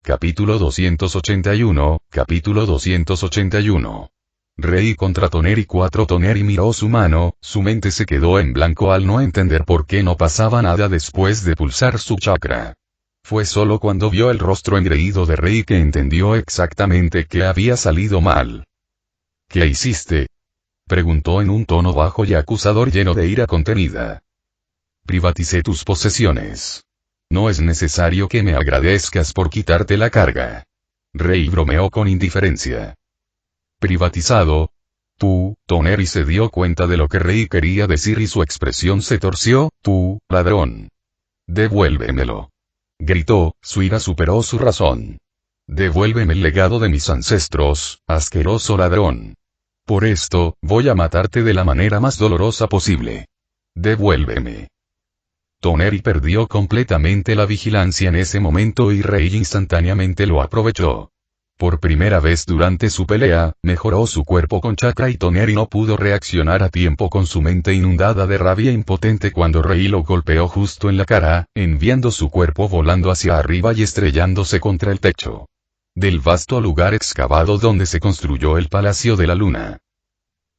capítulo 281, capítulo 281. Rei contra Toneri 4. Toneri miró su mano, su mente se quedó en blanco al no entender por qué no pasaba nada después de pulsar su chakra. Fue solo cuando vio el rostro engreído de Rei que entendió exactamente qué había salido mal. ¿Qué hiciste?, preguntó en un tono bajo y acusador lleno de ira contenida. Privaticé tus posesiones. No es necesario que me agradezcas por quitarte la carga. Rei bromeó con indiferencia. ¿Privatizado? Tú, Toneri se dio cuenta de lo que Rei quería decir y su expresión se torció. Tú, ladrón. Devuélvemelo. Gritó, su ira superó su razón. Devuélveme el legado de mis ancestros, asqueroso ladrón. Por esto, voy a matarte de la manera más dolorosa posible. Devuélveme. Toneri perdió completamente la vigilancia en ese momento y Rei instantáneamente lo aprovechó. Por primera vez durante su pelea, mejoró su cuerpo con chakra y Toneri no pudo reaccionar a tiempo con su mente inundada de rabia impotente cuando Rei lo golpeó justo en la cara, enviando su cuerpo volando hacia arriba y estrellándose contra el techo del vasto lugar excavado donde se construyó el Palacio de la Luna.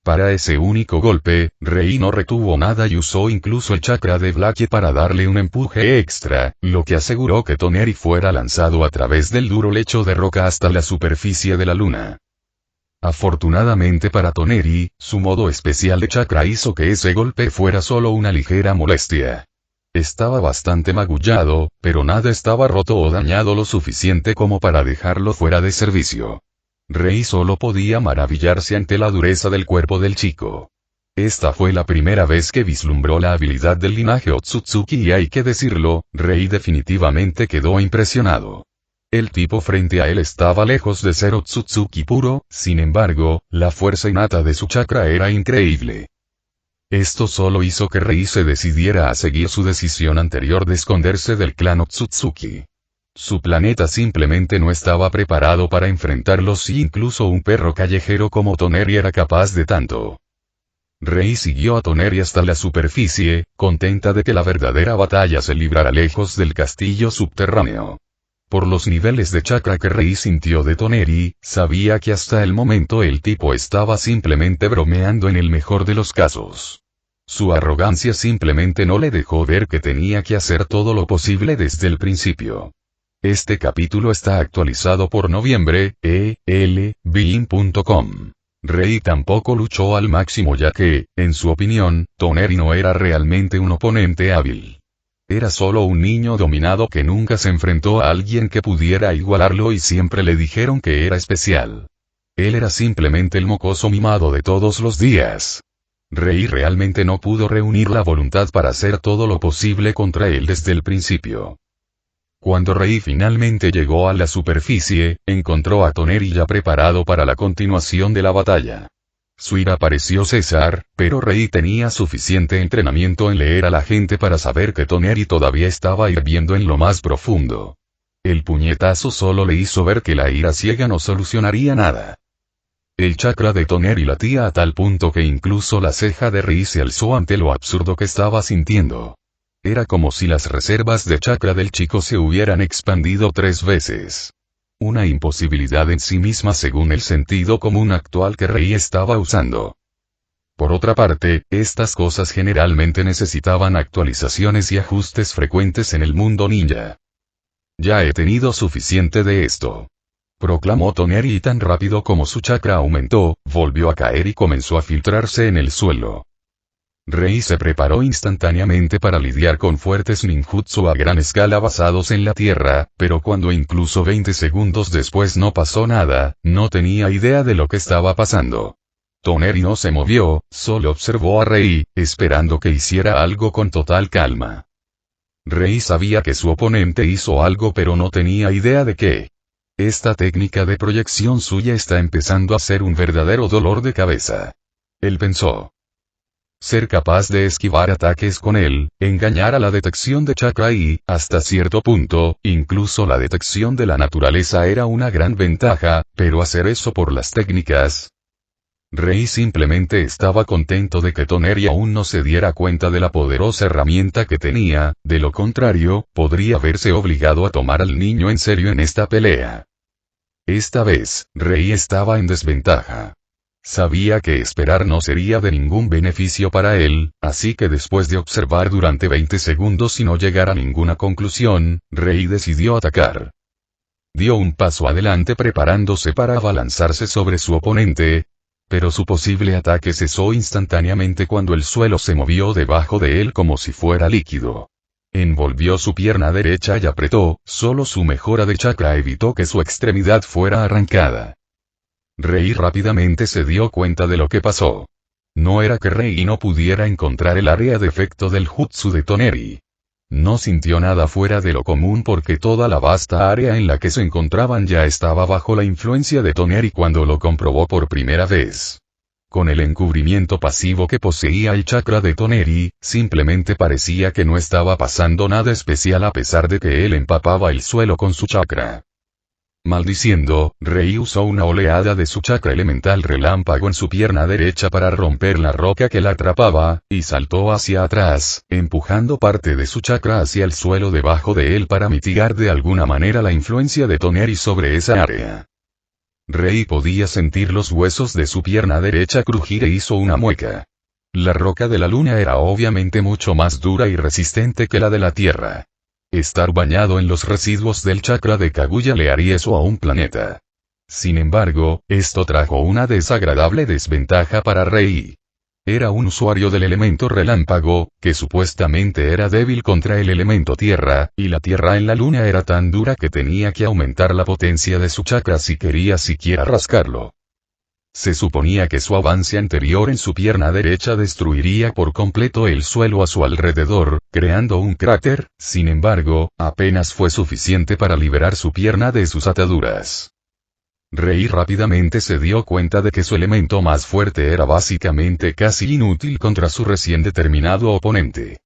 Para ese único golpe, Rei no retuvo nada y usó incluso el chakra de Blake para darle un empuje extra, lo que aseguró que Toneri fuera lanzado a través del duro lecho de roca hasta la superficie de la luna. Afortunadamente para Toneri, su modo especial de chakra hizo que ese golpe fuera solo una ligera molestia. Estaba bastante magullado, pero nada estaba roto o dañado lo suficiente como para dejarlo fuera de servicio. Rei solo podía maravillarse ante la dureza del cuerpo del chico. Esta fue la primera vez que vislumbró la habilidad del linaje Otsutsuki y hay que decirlo, Rei definitivamente quedó impresionado. El tipo frente a él estaba lejos de ser Otsutsuki puro, sin embargo, la fuerza innata de su chakra era increíble. Esto solo hizo que Rei se decidiera a seguir su decisión anterior de esconderse del clan Otsutsuki. Su planeta simplemente no estaba preparado para enfrentarlos y incluso un perro callejero como Toneri era capaz de tanto. Rei siguió a Toneri hasta la superficie, contenta de que la verdadera batalla se librara lejos del castillo subterráneo. Por los niveles de chakra que Rei sintió de Toneri, sabía que hasta el momento el tipo estaba simplemente bromeando en el mejor de los casos. Su arrogancia simplemente no le dejó ver que tenía que hacer todo lo posible desde el principio. Este capítulo está actualizado por noviembre, elbeam.com. Rei tampoco luchó al máximo ya que, en su opinión, Toneri no era realmente un oponente hábil. Era solo un niño dominado que nunca se enfrentó a alguien que pudiera igualarlo y siempre le dijeron que era especial. Él era simplemente el mocoso mimado de todos los días. Rei realmente no pudo reunir la voluntad para hacer todo lo posible contra él desde el principio. Cuando Rei finalmente llegó a la superficie, encontró a Toneri ya preparado para la continuación de la batalla. Su ira pareció cesar, pero Rei tenía suficiente entrenamiento en leer a la gente para saber que Toneri todavía estaba hirviendo en lo más profundo. El puñetazo solo le hizo ver que la ira ciega no solucionaría nada. El chakra de Toneri latía a tal punto que incluso la ceja de Rei se alzó ante lo absurdo que estaba sintiendo. Era como si las reservas de chakra del chico se hubieran expandido 3 veces. Una imposibilidad en sí misma según el sentido común actual que Rei estaba usando. Por otra parte, estas cosas generalmente necesitaban actualizaciones y ajustes frecuentes en el mundo ninja. Ya he tenido suficiente de esto, proclamó Toneri y tan rápido como su chakra aumentó, volvió a caer y comenzó a filtrarse en el suelo. Rei se preparó instantáneamente para lidiar con fuertes ninjutsu a gran escala basados en la tierra, pero cuando incluso 20 segundos después no pasó nada, no tenía idea de lo que estaba pasando. Toneri no se movió, solo observó a Rei, esperando que hiciera algo con total calma. Rei sabía que su oponente hizo algo pero no tenía idea de qué. Esta técnica de proyección suya está empezando a ser un verdadero dolor de cabeza. Él pensó. Ser capaz de esquivar ataques con él, engañar a la detección de chakra y, hasta cierto punto, incluso la detección de la naturaleza era una gran ventaja, pero hacer eso por las técnicas. Rei simplemente estaba contento de que Toneri aún no se diera cuenta de la poderosa herramienta que tenía, de lo contrario, podría verse obligado a tomar al niño en serio en esta pelea. Esta vez, Rei estaba en desventaja. Sabía que esperar no sería de ningún beneficio para él, así que después de observar durante 20 segundos y no llegar a ninguna conclusión, Rei decidió atacar. Dio un paso adelante preparándose para abalanzarse sobre su oponente, pero su posible ataque cesó instantáneamente cuando el suelo se movió debajo de él como si fuera líquido. Envolvió su pierna derecha y apretó, solo su mejora de chakra evitó que su extremidad fuera arrancada. Rei rápidamente se dio cuenta de lo que pasó. No era que Rei no pudiera encontrar el área de efecto del jutsu de Toneri. No sintió nada fuera de lo común porque toda la vasta área en la que se encontraban ya estaba bajo la influencia de Toneri cuando lo comprobó por primera vez. Con el encubrimiento pasivo que poseía el chakra de Toneri, simplemente parecía que no estaba pasando nada especial a pesar de que él empapaba el suelo con su chakra. Maldiciendo, Rei usó una oleada de su chakra elemental relámpago en su pierna derecha para romper la roca que la atrapaba, y saltó hacia atrás, empujando parte de su chakra hacia el suelo debajo de él para mitigar de alguna manera la influencia de Toneri sobre esa área. Rei podía sentir los huesos de su pierna derecha crujir e hizo una mueca. La roca de la luna era obviamente mucho más dura y resistente que la de la tierra. Estar bañado en los residuos del chakra de Kaguya le haría eso a un planeta. Sin embargo, esto trajo una desagradable desventaja para Rei. Era un usuario del elemento relámpago, que supuestamente era débil contra el elemento tierra, y la tierra en la luna era tan dura que tenía que aumentar la potencia de su chakra si quería siquiera rascarlo. Se suponía que su avance anterior en su pierna derecha destruiría por completo el suelo a su alrededor, creando un cráter, sin embargo, apenas fue suficiente para liberar su pierna de sus ataduras. Rei rápidamente se dio cuenta de que su elemento más fuerte era básicamente casi inútil contra su recién determinado oponente.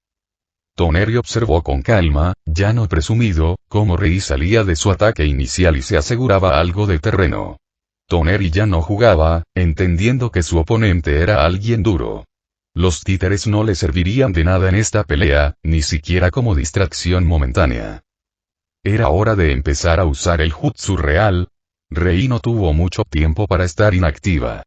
Toneri observó con calma, ya no presumido, cómo Rei salía de su ataque inicial y se aseguraba algo de terreno. Toneri ya no jugaba, entendiendo que su oponente era alguien duro. Los títeres no le servirían de nada en esta pelea, ni siquiera como distracción momentánea. Era hora de empezar a usar el jutsu real. Rei no tuvo mucho tiempo para estar inactiva.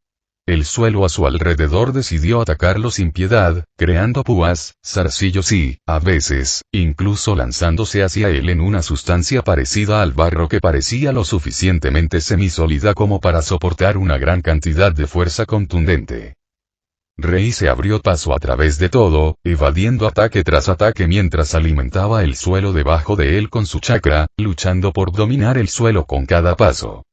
El suelo a su alrededor decidió atacarlo sin piedad, creando púas, zarcillos y, a veces, incluso lanzándose hacia él en una sustancia parecida al barro que parecía lo suficientemente semisólida como para soportar una gran cantidad de fuerza contundente. Rei se abrió paso a través de todo, evadiendo ataque tras ataque mientras alimentaba el suelo debajo de él con su chakra, luchando por dominar el suelo con cada paso.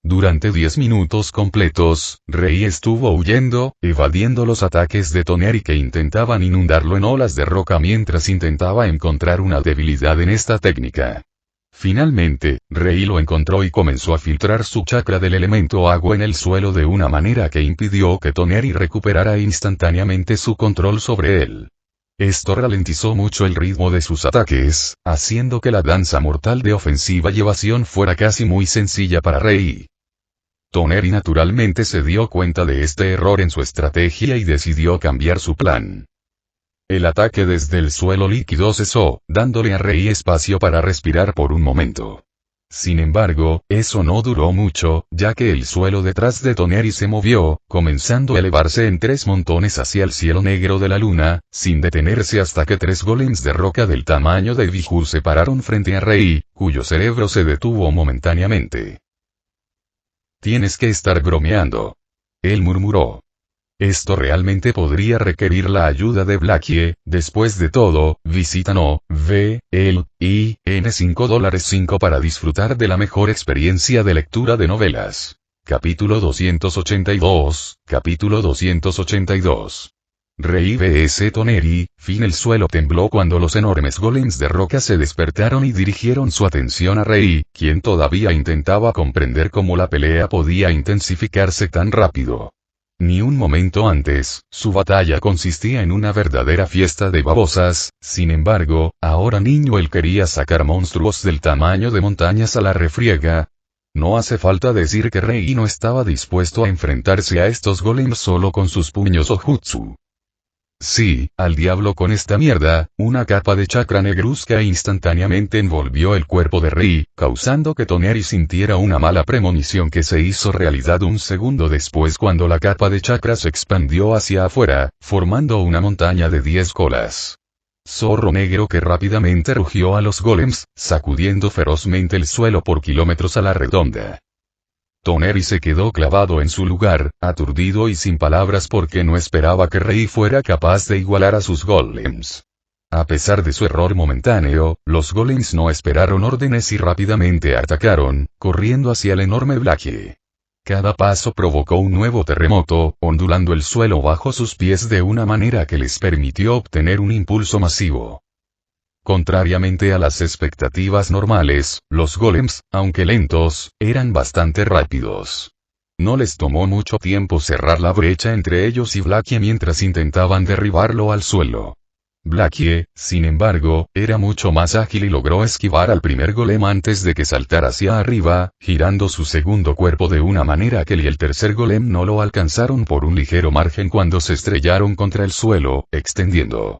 Durante 10 minutos completos, Rei estuvo huyendo, evadiendo los ataques de Toneri que intentaban inundarlo en olas de roca mientras intentaba encontrar una debilidad en esta técnica. Finalmente, Rei lo encontró y comenzó a filtrar su chakra del elemento agua en el suelo de una manera que impidió que Toneri recuperara instantáneamente su control sobre él. Esto ralentizó mucho el ritmo de sus ataques, haciendo que la danza mortal de ofensiva y evasión fuera casi muy sencilla para Rei. Toneri naturalmente se dio cuenta de este error en su estrategia y decidió cambiar su plan. El ataque desde el suelo líquido cesó, dándole a Rei espacio para respirar por un momento. Sin embargo, eso no duró mucho, ya que el suelo detrás de Toneri se movió, comenzando a elevarse en 3 montones hacia el cielo negro de la luna, sin detenerse hasta que 3 golems de roca del tamaño de Vijur se pararon frente a Rei, cuyo cerebro se detuvo momentáneamente. «Tienes que estar bromeando», él murmuró. Esto realmente podría requerir la ayuda de Blackie. Después de todo, visita $5 para disfrutar de la mejor experiencia de lectura de novelas. Capítulo 282, Capítulo 282. Rei vs Toneri, fin. El suelo tembló cuando los enormes golems de roca se despertaron y dirigieron su atención a Rei, quien todavía intentaba comprender cómo la pelea podía intensificarse tan rápido. Ni un momento antes, su batalla consistía en una verdadera fiesta de babosas, sin embargo, ahora niño él quería sacar monstruos del tamaño de montañas a la refriega. No hace falta decir que Rei no estaba dispuesto a enfrentarse a estos golems solo con sus puños o jutsu. Sí, al diablo con esta mierda, una capa de chakra negruzca instantáneamente envolvió el cuerpo de Rei, causando que Toneri sintiera una mala premonición que se hizo realidad un segundo después cuando la capa de chakra se expandió hacia afuera, formando una montaña de 10 colas. Zorro negro que rápidamente rugió a los golems, sacudiendo ferozmente el suelo por kilómetros a la redonda. Toneri se quedó clavado en su lugar, aturdido y sin palabras porque no esperaba que Rei fuera capaz de igualar a sus golems. A pesar de su error momentáneo, los golems no esperaron órdenes y rápidamente atacaron, corriendo hacia el enorme Blackie. Cada paso provocó un nuevo terremoto, ondulando el suelo bajo sus pies de una manera que les permitió obtener un impulso masivo. Contrariamente a las expectativas normales, los golems, aunque lentos, eran bastante rápidos. No les tomó mucho tiempo cerrar la brecha entre ellos y Blackie mientras intentaban derribarlo al suelo. Blackie, sin embargo, era mucho más ágil y logró esquivar al primer golem antes de que saltara hacia arriba, girando su segundo cuerpo de una manera que él y el tercer golem no lo alcanzaron por un ligero margen cuando se estrellaron contra el suelo, extendiendo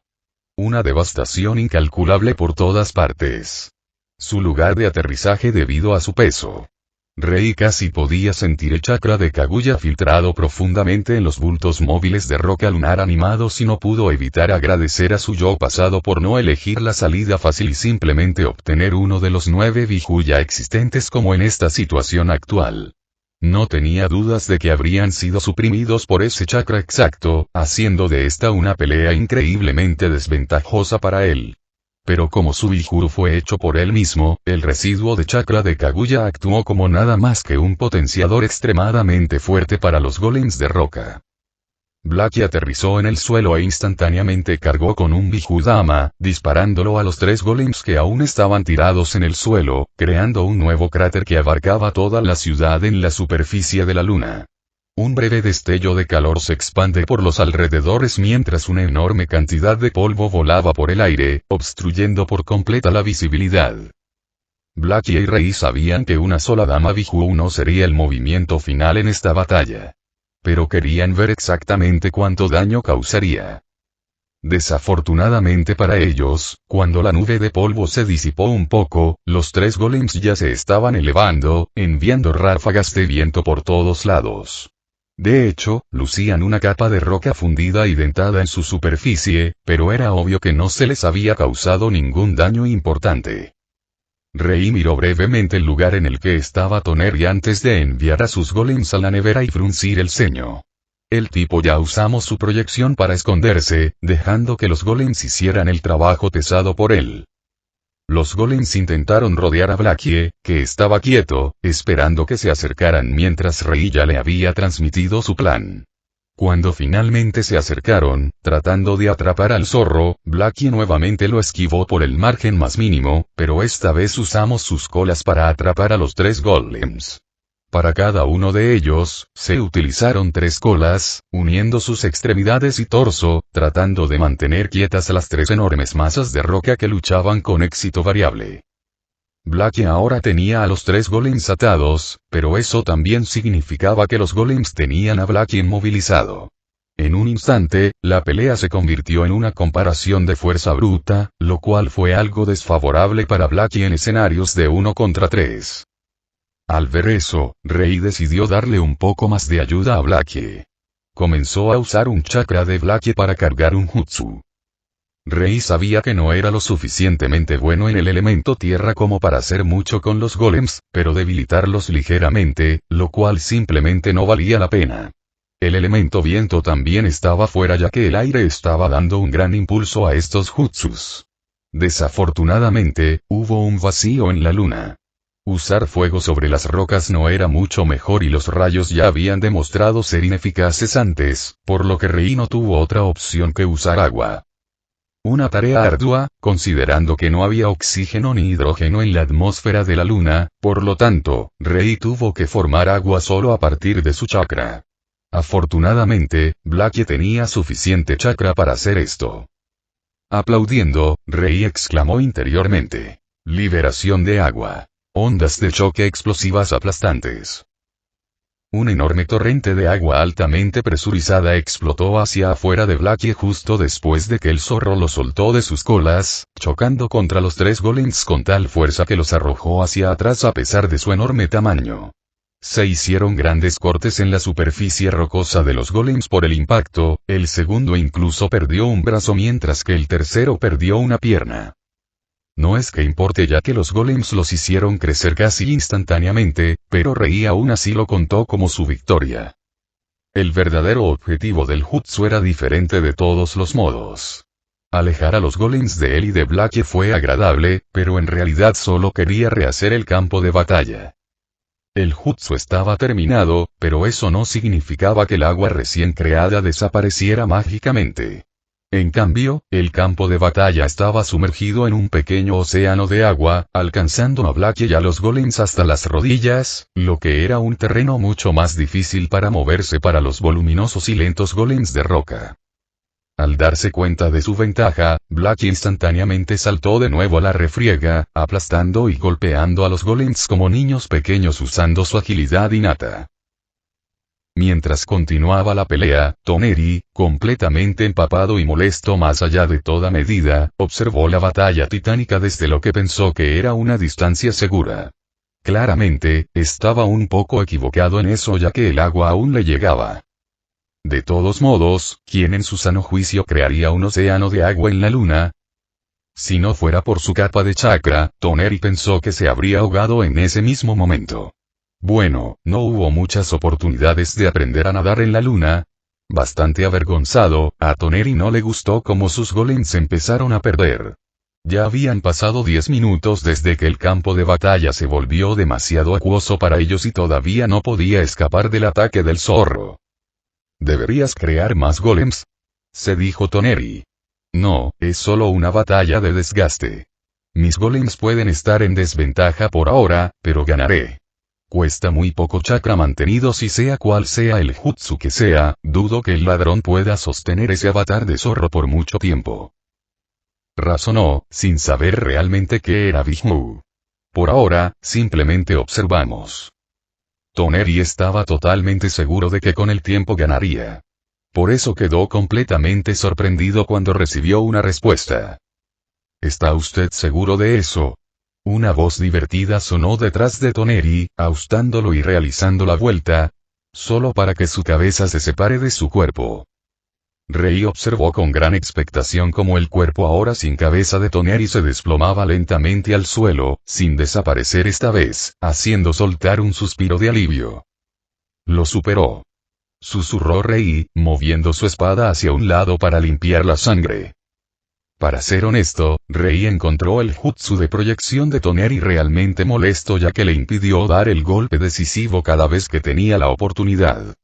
una devastación incalculable por todas partes. Su lugar de aterrizaje debido a su peso. Rei casi podía sentir el chakra de Kaguya filtrado profundamente en los bultos móviles de roca lunar animados y no pudo evitar agradecer a su yo pasado por no elegir la salida fácil y simplemente obtener uno de los 9 Byakuya existentes como en esta situación actual. No tenía dudas de que habrían sido suprimidos por ese chakra exacto, haciendo de esta una pelea increíblemente desventajosa para él. Pero como su Byaku fue hecho por él mismo, el residuo de chakra de Kaguya actuó como nada más que un potenciador extremadamente fuerte para los golems de roca. Blackie aterrizó en el suelo e instantáneamente cargó con un Byaku-dama, disparándolo a los 3 golems que aún estaban tirados en el suelo, creando un nuevo cráter que abarcaba toda la ciudad en la superficie de la luna. Un breve destello de calor se expande por los alrededores mientras una enorme cantidad de polvo volaba por el aire, obstruyendo por completa la visibilidad. Blackie y Rei sabían que una sola dama Byaku no sería el movimiento final en esta batalla. Pero querían ver exactamente cuánto daño causaría. Desafortunadamente para ellos, cuando la nube de polvo se disipó un poco, los 3 golems ya se estaban elevando, enviando ráfagas de viento por todos lados. De hecho, lucían una capa de roca fundida y dentada en su superficie, pero era obvio que no se les había causado ningún daño importante. Rei miró brevemente el lugar en el que estaba Toneri antes de enviar a sus golems a la nevera y fruncir el ceño. El tipo ya usamos su proyección para esconderse, dejando que los golems hicieran el trabajo pesado por él. Los golems intentaron rodear a Blackie, que estaba quieto, esperando que se acercaran mientras Rei ya le había transmitido su plan. Cuando finalmente se acercaron, tratando de atrapar al zorro, Blackie nuevamente lo esquivó por el margen más mínimo, pero esta vez usamos sus colas para atrapar a los 3 golems. Para cada uno de ellos, se utilizaron 3 colas, uniendo sus extremidades y torso, tratando de mantener quietas a las 3 enormes masas de roca que luchaban con éxito variable. Blackie ahora tenía a los 3 golems atados, pero eso también significaba que los golems tenían a Blackie inmovilizado. En un instante, la pelea se convirtió en una comparación de fuerza bruta, lo cual fue algo desfavorable para Blackie en escenarios de 1 contra 3. Al ver eso, Rei decidió darle un poco más de ayuda a Blackie. Comenzó a usar un chakra de Blackie para cargar un jutsu. Rei sabía que no era lo suficientemente bueno en el elemento tierra como para hacer mucho con los golems, pero debilitarlos ligeramente, lo cual simplemente no valía la pena. El elemento viento también estaba fuera ya que el aire estaba dando un gran impulso a estos jutsus. Desafortunadamente, hubo un vacío en la luna. Usar fuego sobre las rocas no era mucho mejor y los rayos ya habían demostrado ser ineficaces antes, por lo que Rei no tuvo otra opción que usar agua. Una tarea ardua, considerando que no había oxígeno ni hidrógeno en la atmósfera de la luna, por lo tanto, Rei tuvo que formar agua solo a partir de su chakra. Afortunadamente, Blackie tenía suficiente chakra para hacer esto. Aplaudiendo, Rei exclamó interiormente: «Liberación de agua». Ondas de choque explosivas aplastantes. Un enorme torrente de agua altamente presurizada explotó hacia afuera de Blackie justo después de que el zorro lo soltó de sus colas, chocando contra los 3 golems con tal fuerza que los arrojó hacia atrás a pesar de su enorme tamaño. Se hicieron grandes cortes en la superficie rocosa de los golems por el impacto, el segundo incluso perdió un brazo mientras que el tercero perdió una pierna. No es que importe ya que los golems los hicieron crecer casi instantáneamente, pero Rei aún así lo contó como su victoria. El verdadero objetivo del jutsu era diferente de todos los modos. Alejar a los golems de él y de Blackie fue agradable, pero en realidad solo quería rehacer el campo de batalla. El jutsu estaba terminado, pero eso no significaba que el agua recién creada desapareciera mágicamente. En cambio, el campo de batalla estaba sumergido en un pequeño océano de agua, alcanzando a Blackie y a los golems hasta las rodillas, lo que era un terreno mucho más difícil para moverse para los voluminosos y lentos golems de roca. Al darse cuenta de su ventaja, Blackie instantáneamente saltó de nuevo a la refriega, aplastando y golpeando a los golems como niños pequeños usando su agilidad innata. Mientras continuaba la pelea, Toneri, completamente empapado y molesto más allá de toda medida, observó la batalla titánica desde lo que pensó que era una distancia segura. Claramente, estaba un poco equivocado en eso ya que el agua aún le llegaba. De todos modos, ¿quién en su sano juicio crearía un océano de agua en la luna? Si no fuera por su capa de chakra, Toneri pensó que se habría ahogado en ese mismo momento. Bueno, no hubo muchas oportunidades de aprender a nadar en la luna. Bastante avergonzado, a Toneri no le gustó cómo sus golems empezaron a perder. Ya habían pasado 10 minutos desde que el campo de batalla se volvió demasiado acuoso para ellos y todavía no podía escapar del ataque del zorro. ¿Deberías crear más golems?, se dijo Toneri. No, es solo una batalla de desgaste. Mis golems pueden estar en desventaja por ahora, pero ganaré. Cuesta muy poco chakra mantenido si sea cual sea el jutsu que sea, dudo que el ladrón pueda sostener ese avatar de zorro por mucho tiempo. Razonó, sin saber realmente qué era Big-Mu. Por ahora, simplemente observamos. Toneri estaba totalmente seguro de que con el tiempo ganaría. Por eso quedó completamente sorprendido cuando recibió una respuesta. ¿Está usted seguro de eso? Una voz divertida sonó detrás de Toneri, austándolo y realizando la vuelta, solo para que su cabeza se separe de su cuerpo. Rei observó con gran expectación cómo el cuerpo ahora sin cabeza de Toneri se desplomaba lentamente al suelo, sin desaparecer esta vez, haciendo soltar un suspiro de alivio. Lo superó. Susurró Rei, moviendo su espada hacia un lado para limpiar la sangre. Para ser honesto, Rei encontró el jutsu de proyección de Toneri realmente molesto ya que le impidió dar el golpe decisivo cada vez que tenía la oportunidad.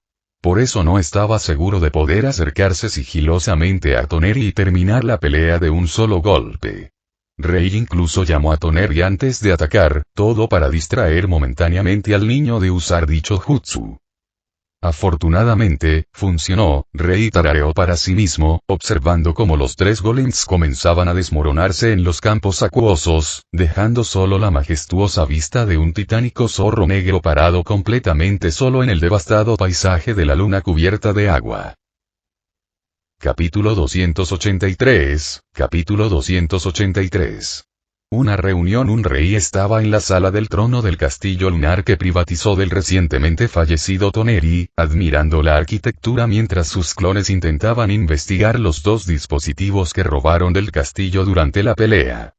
Por eso no estaba seguro de poder acercarse sigilosamente a Toneri y terminar la pelea de un solo golpe. Rei incluso llamó a Toneri antes de atacar, todo para distraer momentáneamente al niño de usar dicho jutsu. Afortunadamente, funcionó. Rei tarareó para sí mismo, observando cómo los 3 golems comenzaban a desmoronarse en los campos acuosos, dejando solo la majestuosa vista de un titánico zorro negro parado completamente solo en el devastado paisaje de la luna cubierta de agua. Capítulo 283, Capítulo 283. Una reunión. Un rey estaba en la sala del trono del castillo lunar que privatizó del recientemente fallecido Toneri, admirando la arquitectura mientras sus clones intentaban investigar los 2 dispositivos que robaron del castillo durante la pelea.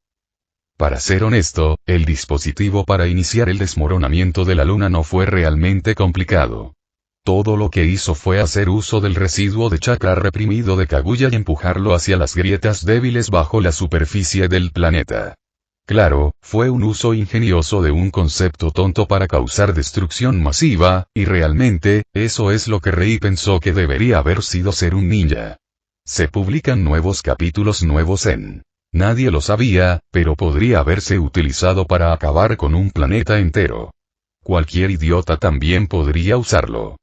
Para ser honesto, el dispositivo para iniciar el desmoronamiento de la luna no fue realmente complicado. Todo lo que hizo fue hacer uso del residuo de chakra reprimido de Kaguya y empujarlo hacia las grietas débiles bajo la superficie del planeta. Claro, fue un uso ingenioso de un concepto tonto para causar destrucción masiva, y realmente, eso es lo que Rei pensó que debería haber sido ser un ninja. Se publican nuevos capítulos nuevos en... Nadie lo sabía, pero podría haberse utilizado para acabar con un planeta entero. Cualquier idiota también podría usarlo.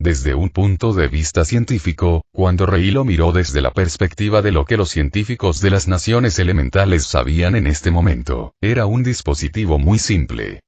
Desde un punto de vista científico, cuando Rei lo miró desde la perspectiva de lo que los científicos de las naciones elementales sabían en este momento, era un dispositivo muy simple.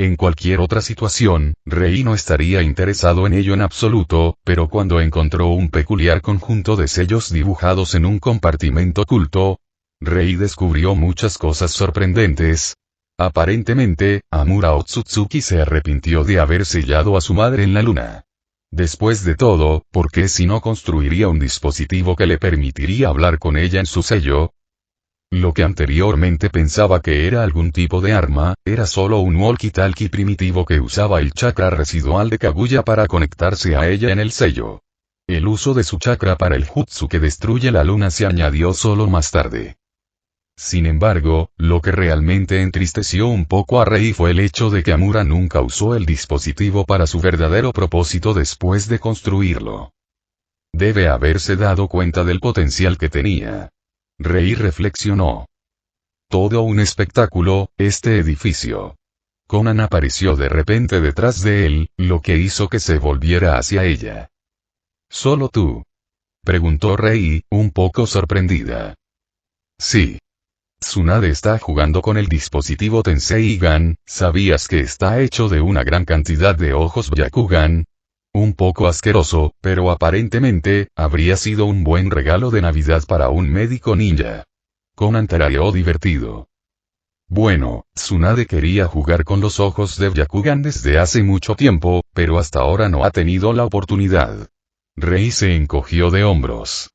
En cualquier otra situación, Rei no estaría interesado en ello en absoluto, pero cuando encontró un peculiar conjunto de sellos dibujados en un compartimento oculto, Rei descubrió muchas cosas sorprendentes. Aparentemente, Amura Otsutsuki se arrepintió de haber sellado a su madre en la luna. Después de todo, ¿por qué si no construiría un dispositivo que le permitiría hablar con ella en su sello? Lo que anteriormente pensaba que era algún tipo de arma, era solo un walkie-talkie primitivo que usaba el chakra residual de Kaguya para conectarse a ella en el sello. El uso de su chakra para el jutsu que destruye la luna se añadió solo más tarde. Sin embargo, lo que realmente entristeció un poco a Rei fue el hecho de que Amura nunca usó el dispositivo para su verdadero propósito después de construirlo. Debe haberse dado cuenta del potencial que tenía. Rei reflexionó. Todo un espectáculo, este edificio. Conan apareció de repente detrás de él, lo que hizo que se volviera hacia ella. ¿Solo tú?, preguntó Rei, un poco sorprendida. Sí. Tsunade está jugando con el dispositivo Tenseigan. ¿Sabías que está hecho de una gran cantidad de ojos Byakugan? Un poco asqueroso, pero aparentemente, habría sido un buen regalo de Navidad para un médico ninja. Conan tarareó divertido. Bueno, Tsunade quería jugar con los ojos de Byakugan desde hace mucho tiempo, pero hasta ahora no ha tenido la oportunidad. Rei se encogió de hombros.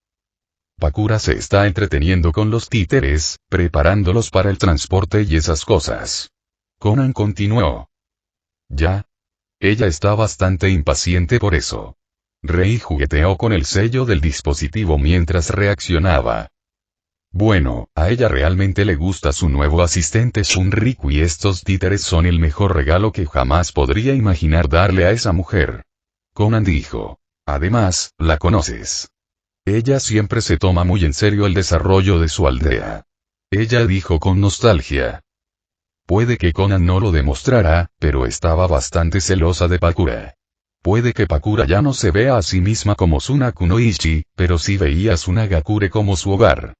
Pakura se está entreteniendo con los títeres, preparándolos para el transporte y esas cosas. Conan continuó. ¿Ya? Ella está bastante impaciente por eso. Rei jugueteó con el sello del dispositivo mientras reaccionaba. Bueno, a ella realmente le gusta su nuevo asistente Shunriku y estos títeres son el mejor regalo que jamás podría imaginar darle a esa mujer. Conan dijo. Además, la conoces. Ella siempre se toma muy en serio el desarrollo de su aldea. Ella dijo con nostalgia. Puede que Conan no lo demostrara, pero estaba bastante celosa de Pakura. Puede que Pakura ya no se vea a sí misma como Tsunaku no Ichi, pero sí veía a Tsunagakure como su hogar.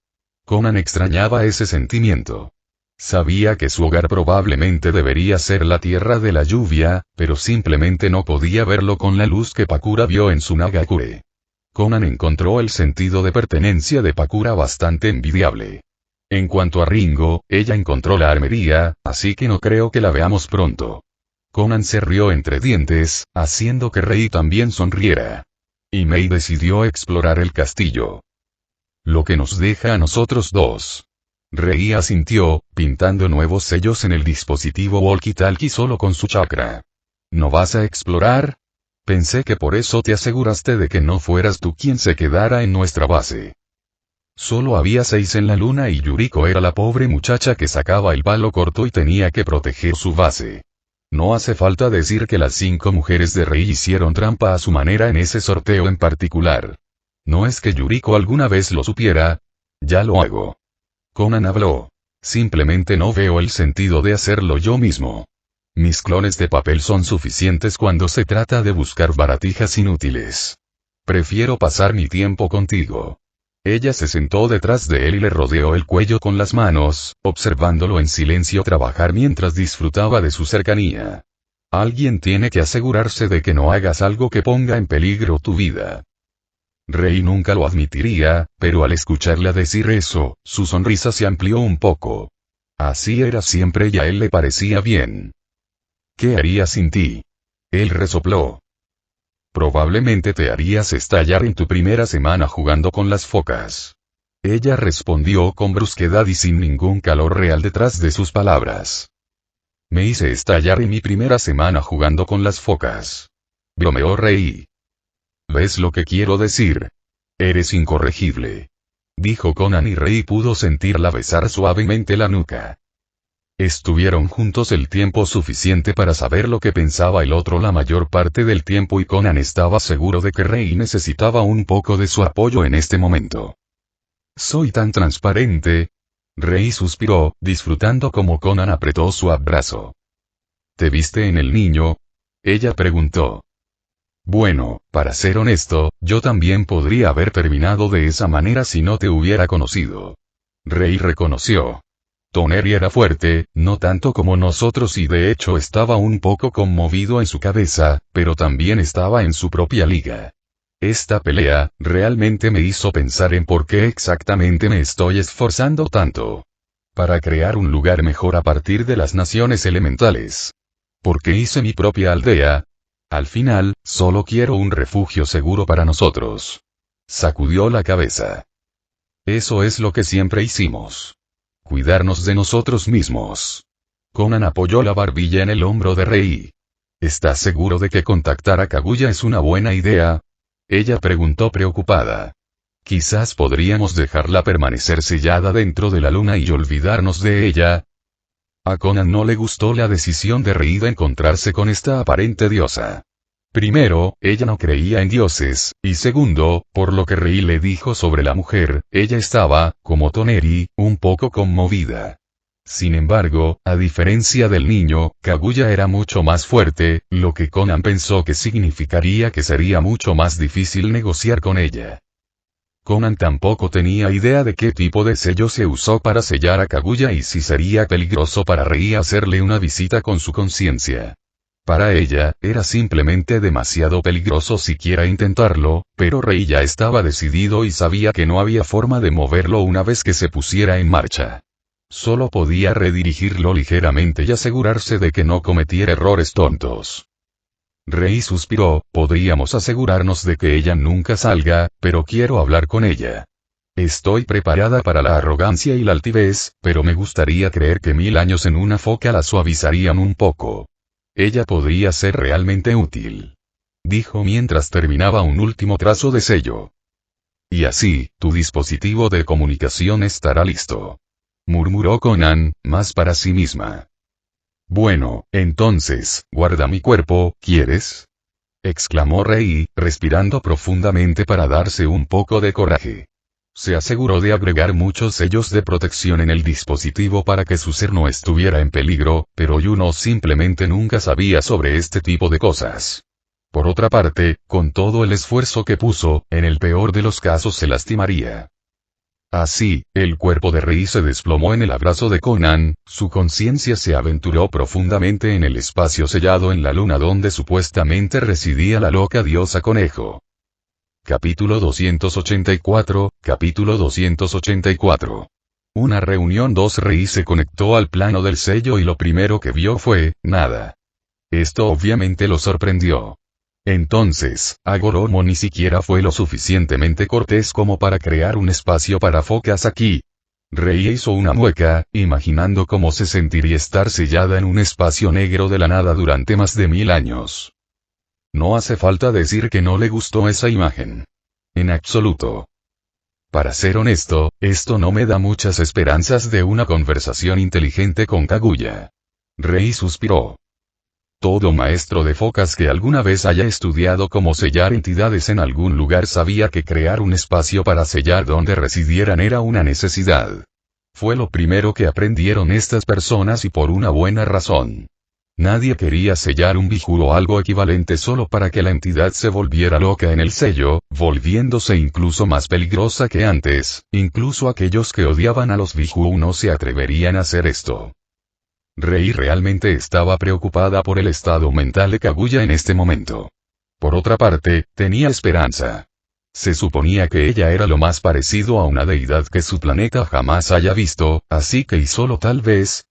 Conan extrañaba ese sentimiento. Sabía que su hogar probablemente debería ser la tierra de la lluvia, pero simplemente no podía verlo con la luz que Pakura vio en Tsunagakure. Conan encontró el sentido de pertenencia de Pakura bastante envidiable. En cuanto a Ringo, ella encontró la armería, así que no creo que la veamos pronto. Conan se rió entre dientes, haciendo que Rei también sonriera. Y Mei decidió explorar el castillo. Lo que nos deja a nosotros dos. Rei asintió, pintando nuevos sellos en el dispositivo walkie-talkie solo con su chakra. ¿No vas a explorar? Pensé que por eso te aseguraste de que no fueras tú quien se quedara en nuestra base. Solo había 6 en la luna y Yuriko era la pobre muchacha que sacaba el palo corto y tenía que proteger su base. No hace falta decir que las 5 mujeres de Rei hicieron trampa a su manera en ese sorteo en particular. No es que Yuriko alguna vez lo supiera. Ya lo hago. Conan habló. Simplemente no veo el sentido de hacerlo yo mismo. Mis clones de papel son suficientes cuando se trata de buscar baratijas inútiles. Prefiero pasar mi tiempo contigo. Ella se sentó detrás de él y le rodeó el cuello con las manos, observándolo en silencio trabajar mientras disfrutaba de su cercanía. Alguien tiene que asegurarse de que no hagas algo que ponga en peligro tu vida. Rei nunca lo admitiría, pero al escucharla decir eso, su sonrisa se amplió un poco. Así era siempre y a él le parecía bien. ¿Qué haría sin ti? Él resopló. Probablemente te harías estallar en tu primera semana jugando con las focas. Ella respondió con brusquedad y sin ningún calor real detrás de sus palabras. Me hice estallar en mi primera semana jugando con las focas. Bromeó Rei. ¿Ves lo que quiero decir? Eres incorregible. Dijo Conan y Rei pudo sentirla besar suavemente la nuca. Estuvieron juntos el tiempo suficiente para saber lo que pensaba el otro la mayor parte del tiempo y Conan estaba seguro de que Rei necesitaba un poco de su apoyo en este momento. Soy tan transparente. Rei suspiró, disfrutando como Conan apretó su abrazo. ¿Te viste en el niño? Ella preguntó. Bueno, para ser honesto, yo también podría haber terminado de esa manera si no te hubiera conocido. Rei reconoció. Toneri era fuerte, no tanto como nosotros y de hecho estaba un poco conmovido en su cabeza, pero también estaba en su propia liga. Esta pelea, realmente me hizo pensar en por qué exactamente me estoy esforzando tanto. Para crear un lugar mejor a partir de las naciones elementales. Porque hice mi propia aldea. Al final, solo quiero un refugio seguro para nosotros. Sacudió la cabeza. Eso es lo que siempre hicimos. Cuidarnos de nosotros mismos. Conan apoyó la barbilla en el hombro de Rei. ¿Estás seguro de que contactar a Kaguya es una buena idea? Ella preguntó preocupada. Quizás podríamos dejarla permanecer sellada dentro de la luna y olvidarnos de ella. A Conan no le gustó la decisión de Rei de encontrarse con esta aparente diosa. Primero, ella no creía en dioses, y segundo, por lo que Rei le dijo sobre la mujer, ella estaba, como Toneri, un poco conmovida. Sin embargo, a diferencia del niño, Kaguya era mucho más fuerte, lo que Conan pensó que significaría que sería mucho más difícil negociar con ella. Conan tampoco tenía idea de qué tipo de sello se usó para sellar a Kaguya y si sería peligroso para Rei hacerle una visita con su conciencia. Para ella, era simplemente demasiado peligroso siquiera intentarlo, pero Rei ya estaba decidido y sabía que no había forma de moverlo una vez que se pusiera en marcha. Solo podía redirigirlo ligeramente y asegurarse de que no cometiera errores tontos. Rei suspiró, podríamos asegurarnos de que ella nunca salga, pero quiero hablar con ella. Estoy preparada para la arrogancia y la altivez, pero me gustaría creer que 1000 años en una foca la suavizarían un poco. Ella podría ser realmente útil. Dijo mientras terminaba un último trazo de sello. Y así, tu dispositivo de comunicación estará listo. Murmuró Conan, más para sí misma. Bueno, entonces, guarda mi cuerpo, ¿quieres? Exclamó Rei, respirando profundamente para darse un poco de coraje. Se aseguró de agregar muchos sellos de protección en el dispositivo para que su ser no estuviera en peligro, pero Yuno simplemente nunca sabía sobre este tipo de cosas. Por otra parte, con todo el esfuerzo que puso, en el peor de los casos se lastimaría. Así, el cuerpo de Rei se desplomó en el abrazo de Conan, su conciencia se aventuró profundamente en el espacio sellado en la luna donde supuestamente residía la loca diosa conejo. Capítulo 284, Capítulo 284. Una reunión 2. Rei se conectó al plano del sello y lo primero que vio fue, nada. Esto obviamente lo sorprendió. Entonces, Agoromo ni siquiera fue lo suficientemente cortés como para crear un espacio para focas aquí. Rei hizo una mueca, imaginando cómo se sentiría estar sellada en un espacio negro de la nada durante más de 1000 años. No hace falta decir que no le gustó esa imagen. En absoluto. Para ser honesto, esto no me da muchas esperanzas de una conversación inteligente con Kaguya. Rei suspiró. Todo maestro de focas que alguna vez haya estudiado cómo sellar entidades en algún lugar sabía que crear un espacio para sellar donde residieran era una necesidad. Fue lo primero que aprendieron estas personas y por una buena razón. Nadie quería sellar un bijú o algo equivalente solo para que la entidad se volviera loca en el sello, volviéndose incluso más peligrosa que antes, incluso aquellos que odiaban a los bijú no se atreverían a hacer esto. Rei realmente estaba preocupada por el estado mental de Kaguya en este momento. Por otra parte, tenía esperanza. Se suponía que ella era lo más parecido a una deidad que su planeta jamás haya visto, así que y solo tal vez.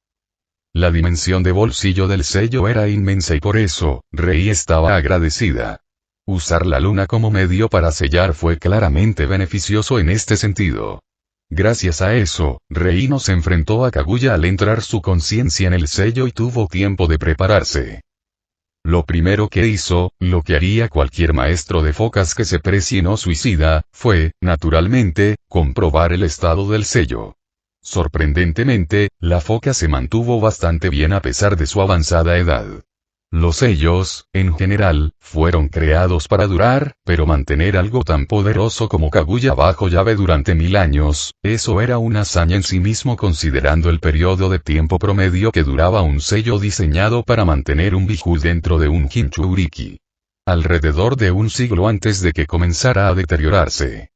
La dimensión de bolsillo del sello era inmensa y por eso, Rei estaba agradecida. Usar la luna como medio para sellar fue claramente beneficioso en este sentido. Gracias a eso, Rei no se enfrentó a Kaguya al entrar su conciencia en el sello y tuvo tiempo de prepararse. Lo primero que hizo, lo que haría cualquier maestro de focas que se precie no suicida, fue, naturalmente, comprobar el estado del sello. Sorprendentemente, la foca se mantuvo bastante bien a pesar de su avanzada edad. Los sellos, en general, fueron creados para durar, pero mantener algo tan poderoso como Kaguya bajo llave durante 1000 años, eso era una hazaña en sí mismo considerando el periodo de tiempo promedio que duraba un sello diseñado para mantener un bijú dentro de un Jinchuriki. Alrededor de un siglo antes de que comenzara a deteriorarse.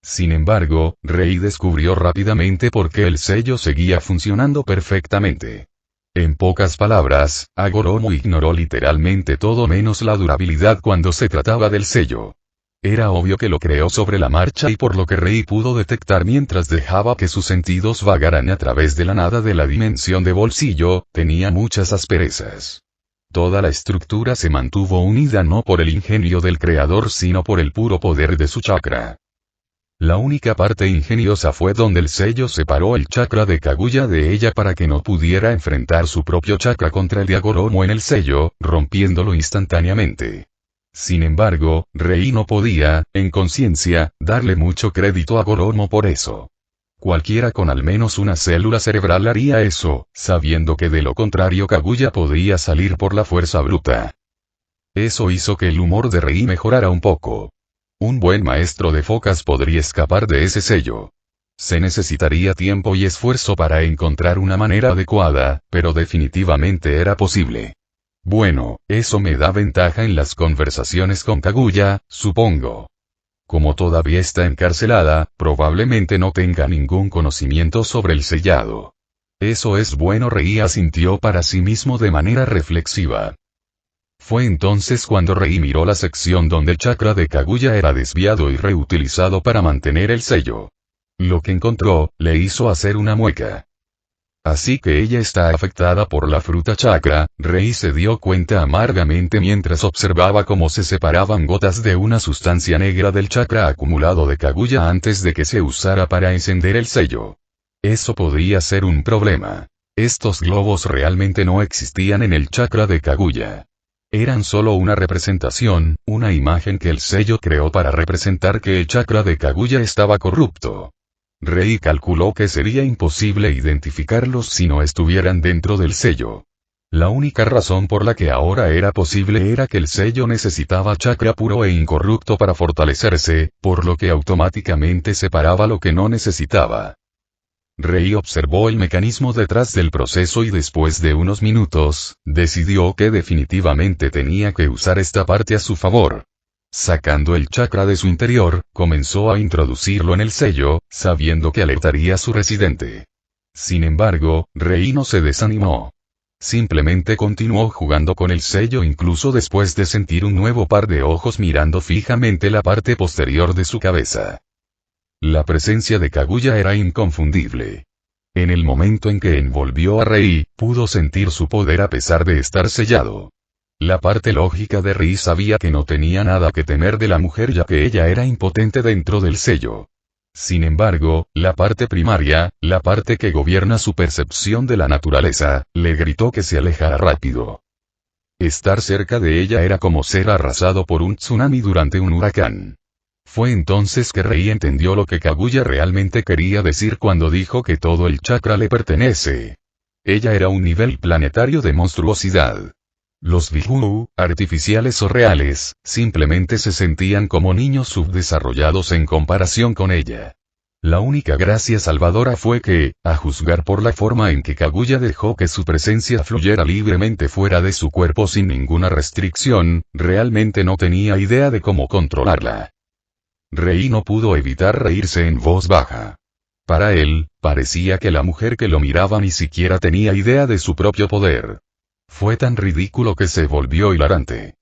Sin embargo, Rei descubrió rápidamente por qué el sello seguía funcionando perfectamente. En pocas palabras, Hagoromo ignoró literalmente todo menos la durabilidad cuando se trataba del sello. Era obvio que lo creó sobre la marcha y por lo que Rei pudo detectar mientras dejaba que sus sentidos vagaran a través de la nada de la dimensión de bolsillo, tenía muchas asperezas. Toda la estructura se mantuvo unida no por el ingenio del creador sino por el puro poder de su chakra. La única parte ingeniosa fue donde el sello separó el chakra de Kaguya de ella para que no pudiera enfrentar su propio chakra contra el de Hagoromo en el sello, rompiéndolo instantáneamente. Sin embargo, Rei no podía, en conciencia, darle mucho crédito a Hagoromo por eso. Cualquiera con al menos una célula cerebral haría eso, sabiendo que de lo contrario Kaguya podría salir por la fuerza bruta. Eso hizo que el humor de Rei mejorara un poco. Un buen maestro de focas podría escapar de ese sello. Se necesitaría tiempo y esfuerzo para encontrar una manera adecuada, pero definitivamente era posible. Bueno, eso me da ventaja en las conversaciones con Kaguya, supongo. Como todavía está encarcelada, probablemente no tenga ningún conocimiento sobre el sellado. Eso es bueno, Rei asintió para sí mismo de manera reflexiva. Fue entonces cuando Rei miró la sección donde el chakra de Kaguya era desviado y reutilizado para mantener el sello. Lo que encontró, le hizo hacer una mueca. Así que ella está afectada por la fruta chakra, Rei se dio cuenta amargamente mientras observaba cómo se separaban gotas de una sustancia negra del chakra acumulado de Kaguya antes de que se usara para encender el sello. Eso podría ser un problema. Estos globos realmente no existían en el chakra de Kaguya. Eran solo una representación, una imagen que el sello creó para representar que el chakra de Kaguya estaba corrupto. Rei calculó que sería imposible identificarlos si no estuvieran dentro del sello. La única razón por la que ahora era posible era que el sello necesitaba chakra puro e incorrupto para fortalecerse, por lo que automáticamente separaba lo que no necesitaba. Rei observó el mecanismo detrás del proceso y después de unos minutos, decidió que definitivamente tenía que usar esta parte a su favor. Sacando el chakra de su interior, comenzó a introducirlo en el sello, sabiendo que alertaría a su residente. Sin embargo, Rei no se desanimó. Simplemente continuó jugando con el sello incluso después de sentir un nuevo par de ojos mirando fijamente la parte posterior de su cabeza. La presencia de Kaguya era inconfundible. En el momento en que envolvió a Rei, pudo sentir su poder a pesar de estar sellado. La parte lógica de Rei sabía que no tenía nada que temer de la mujer ya que ella era impotente dentro del sello. Sin embargo, la parte primaria, la parte que gobierna su percepción de la naturaleza, le gritó que se alejara rápido. Estar cerca de ella era como ser arrasado por un tsunami durante un huracán. Fue entonces que Rei entendió lo que Kaguya realmente quería decir cuando dijo que todo el chakra le pertenece. Ella era un nivel planetario de monstruosidad. Los Biju, artificiales o reales, simplemente se sentían como niños subdesarrollados en comparación con ella. La única gracia salvadora fue que, a juzgar por la forma en que Kaguya dejó que su presencia fluyera libremente fuera de su cuerpo sin ninguna restricción, realmente no tenía idea de cómo controlarla. Rei no pudo evitar reírse en voz baja. Para él, parecía que la mujer que lo miraba ni siquiera tenía idea de su propio poder. Fue tan ridículo que se volvió hilarante.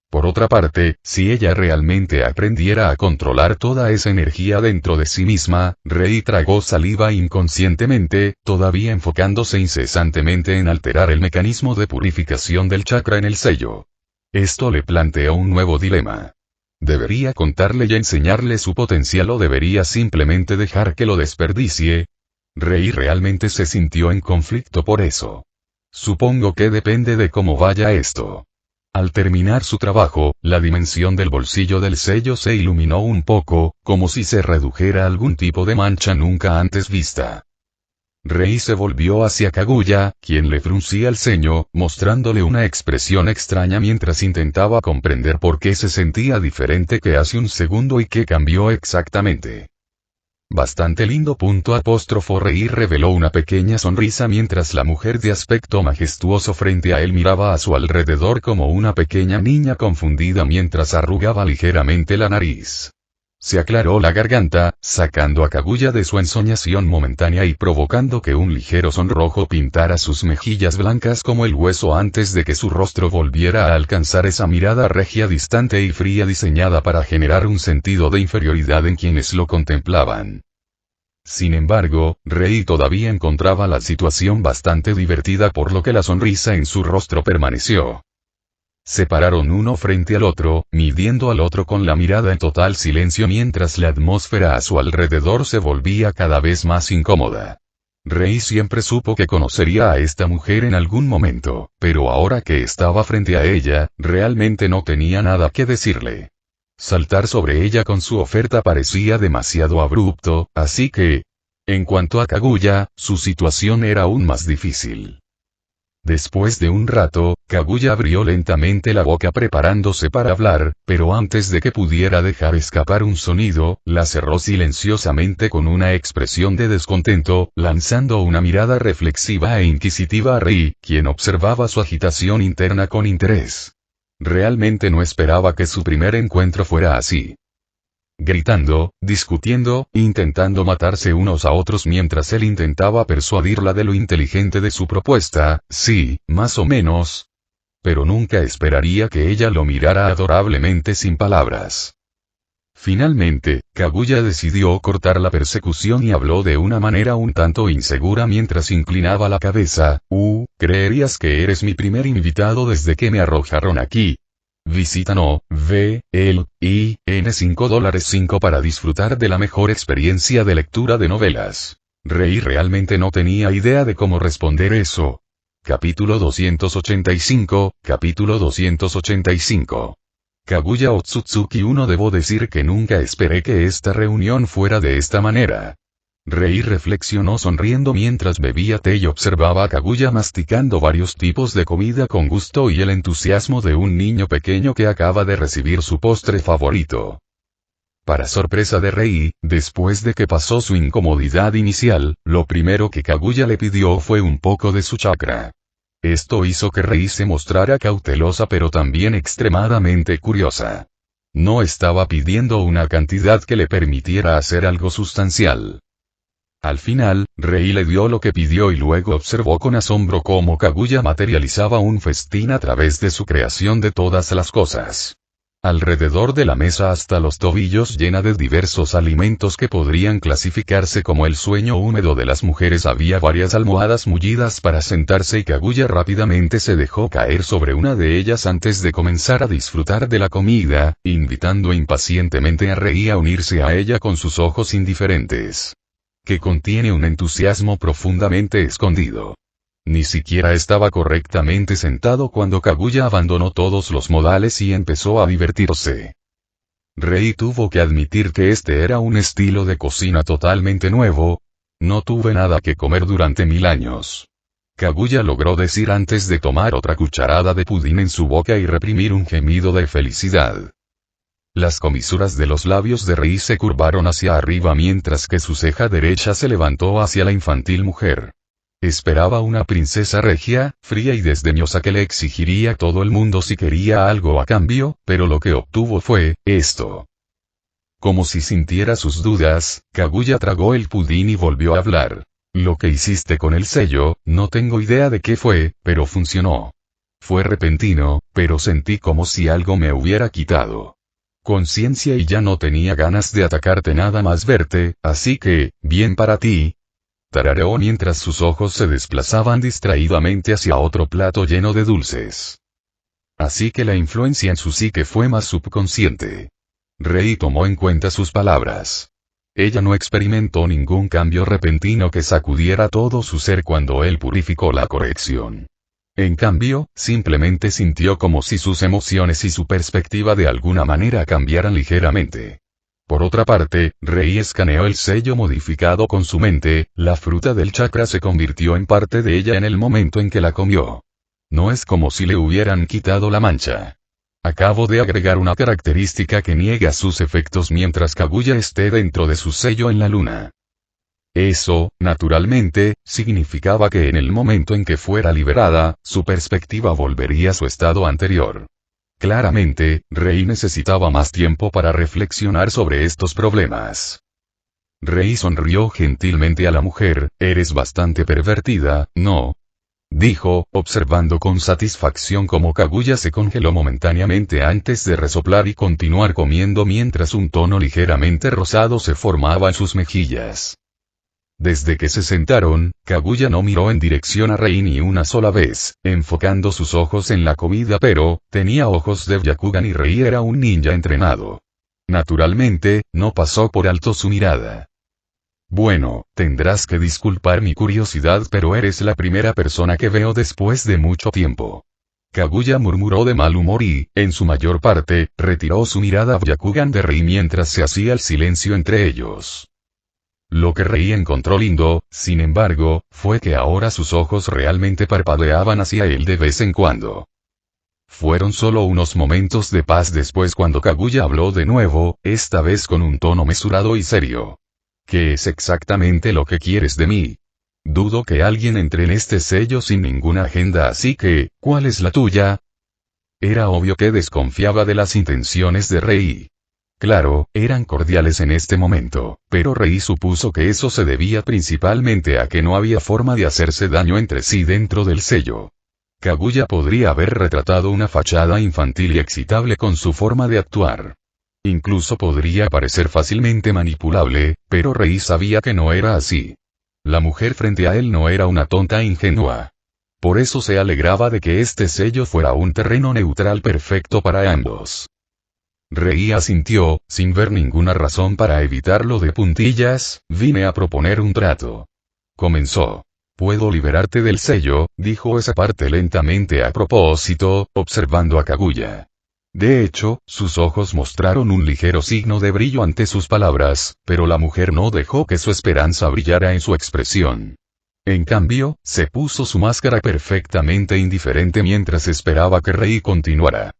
Por otra parte, si ella realmente aprendiera a controlar toda esa energía dentro de sí misma, Rei tragó saliva inconscientemente, todavía enfocándose incesantemente en alterar el mecanismo de purificación del chakra en el sello. Esto le planteó un nuevo dilema. ¿Debería contarle y enseñarle su potencial o debería simplemente dejar que lo desperdicie? Rei realmente se sintió en conflicto por eso. Supongo que depende de cómo vaya esto. Al terminar su trabajo, la dimensión del bolsillo del sello se iluminó un poco, como si se redujera a algún tipo de mancha nunca antes vista. Rei se volvió hacia Kaguya, quien le fruncía el ceño, mostrándole una expresión extraña mientras intentaba comprender por qué se sentía diferente que hace un segundo y qué cambió exactamente. Bastante lindo. Rei reveló una pequeña sonrisa mientras la mujer de aspecto majestuoso frente a él miraba a su alrededor como una pequeña niña confundida mientras arrugaba ligeramente la nariz. Se aclaró la garganta, sacando a Kaguya de su ensoñación momentánea y provocando que un ligero sonrojo pintara sus mejillas blancas como el hueso antes de que su rostro volviera a alcanzar esa mirada regia distante y fría diseñada para generar un sentido de inferioridad en quienes lo contemplaban. Sin embargo, Rei todavía encontraba la situación bastante divertida por lo que la sonrisa en su rostro permaneció. Se pararon uno frente al otro, midiendo al otro con la mirada en total silencio mientras la atmósfera a su alrededor se volvía cada vez más incómoda. Rei siempre supo que conocería a esta mujer en algún momento, pero ahora que estaba frente a ella, realmente no tenía nada que decirle. Saltar sobre ella con su oferta parecía demasiado abrupto, así que... En cuanto a Kaguya, su situación era aún más difícil. Después de un rato, Kaguya abrió lentamente la boca preparándose para hablar, pero antes de que pudiera dejar escapar un sonido, la cerró silenciosamente con una expresión de descontento, lanzando una mirada reflexiva e inquisitiva a Rei, quien observaba su agitación interna con interés. Realmente no esperaba que su primer encuentro fuera así. Gritando, discutiendo, intentando matarse unos a otros mientras él intentaba persuadirla de lo inteligente de su propuesta, sí, más o menos. Pero nunca esperaría que ella lo mirara adorablemente sin palabras. Finalmente, Kaguya decidió cortar la persecución y habló de una manera un tanto insegura mientras inclinaba la cabeza, ¿creerías que eres mi primer invitado desde que me arrojaron aquí? Visita no, V, L, I, N $5 para disfrutar de la mejor experiencia de lectura de novelas. Rei realmente no tenía idea de cómo responder eso. Capítulo 285, Capítulo 285. Kaguya Otsutsuki 1. Debo decir que nunca esperé que esta reunión fuera de esta manera. Rei reflexionó sonriendo mientras bebía té y observaba a Kaguya masticando varios tipos de comida con gusto y el entusiasmo de un niño pequeño que acaba de recibir su postre favorito. Para sorpresa de Rei, después de que pasó su incomodidad inicial, lo primero que Kaguya le pidió fue un poco de su chakra. Esto hizo que Rei se mostrara cautelosa pero también extremadamente curiosa. No estaba pidiendo una cantidad que le permitiera hacer algo sustancial. Al final, Rei le dio lo que pidió y luego observó con asombro cómo Kaguya materializaba un festín a través de su creación de todas las cosas. Alrededor de la mesa hasta los tobillos llena de diversos alimentos que podrían clasificarse como el sueño húmedo de las mujeres había varias almohadas mullidas para sentarse y Kaguya rápidamente se dejó caer sobre una de ellas antes de comenzar a disfrutar de la comida, invitando impacientemente a Rei a unirse a ella con sus ojos indiferentes. Que contiene un entusiasmo profundamente escondido. Ni siquiera estaba correctamente sentado cuando Kaguya abandonó todos los modales y empezó a divertirse. Rei tuvo que admitir que este era un estilo de cocina totalmente nuevo. No tuve nada que comer durante 1000 años. Kaguya logró decir antes de tomar otra cucharada de pudín en su boca y reprimir un gemido de felicidad. Las comisuras de los labios de Rei se curvaron hacia arriba mientras que su ceja derecha se levantó hacia la infantil mujer. Esperaba una princesa regia, fría y desdeñosa que le exigiría todo el mundo si quería algo a cambio, pero lo que obtuvo fue, esto. Como si sintiera sus dudas, Kaguya tragó el pudín y volvió a hablar. Lo que hiciste con el sello, no tengo idea de qué fue, pero funcionó. Fue repentino, pero sentí como si algo me hubiera quitado conciencia y ya no tenía ganas de atacarte nada más verte, así que, bien para ti. Tarareó mientras sus ojos se desplazaban distraídamente hacia otro plato lleno de dulces. Así que la influencia en su psique fue más subconsciente. Rei tomó en cuenta sus palabras. Ella no experimentó ningún cambio repentino que sacudiera todo su ser cuando él purificó la corrección. En cambio, simplemente sintió como si sus emociones y su perspectiva de alguna manera cambiaran ligeramente. Por otra parte, Rei escaneó el sello modificado con su mente, la fruta del chakra se convirtió en parte de ella en el momento en que la comió. No es como si le hubieran quitado la mancha. Acabo de agregar una característica que niega sus efectos mientras Kaguya esté dentro de su sello en la luna. Eso, naturalmente, significaba que en el momento en que fuera liberada, su perspectiva volvería a su estado anterior. Claramente, Rei necesitaba más tiempo para reflexionar sobre estos problemas. Rei sonrió gentilmente a la mujer. Eres bastante pervertida, ¿no? Dijo, observando con satisfacción cómo Kaguya se congeló momentáneamente antes de resoplar y continuar comiendo mientras un tono ligeramente rosado se formaba en sus mejillas. Desde que se sentaron, Kaguya no miró en dirección a Rei ni una sola vez, enfocando sus ojos en la comida, pero tenía ojos de Byakugan y Rei era un ninja entrenado. Naturalmente, no pasó por alto su mirada. Bueno, tendrás que disculpar mi curiosidad, pero eres la primera persona que veo después de mucho tiempo. Kaguya murmuró de mal humor y, en su mayor parte, retiró su mirada a Byakugan de Rei mientras se hacía el silencio entre ellos. Lo que Rei encontró lindo, sin embargo, fue que ahora sus ojos realmente parpadeaban hacia él de vez en cuando. Fueron solo unos momentos de paz después cuando Kaguya habló de nuevo, esta vez con un tono mesurado y serio. ¿Qué es exactamente lo que quieres de mí? Dudo que alguien entre en este sello sin ninguna agenda, así que, ¿cuál es la tuya? Era obvio que desconfiaba de las intenciones de Rei. Claro, eran cordiales en este momento, pero Rei supuso que eso se debía principalmente a que no había forma de hacerse daño entre sí dentro del sello. Kaguya podría haber retratado una fachada infantil y excitable con su forma de actuar. Incluso podría parecer fácilmente manipulable, pero Rei sabía que no era así. La mujer frente a él no era una tonta ingenua. Por eso se alegraba de que este sello fuera un terreno neutral perfecto para ambos. Rei asintió, sin ver ninguna razón para evitarlo de puntillas. Vine a proponer un trato. Comenzó. Puedo liberarte del sello, dijo esa parte lentamente a propósito, observando a Kaguya. De hecho, sus ojos mostraron un ligero signo de brillo ante sus palabras, pero la mujer no dejó que su esperanza brillara en su expresión. En cambio, se puso su máscara perfectamente indiferente mientras esperaba que Rei continuara.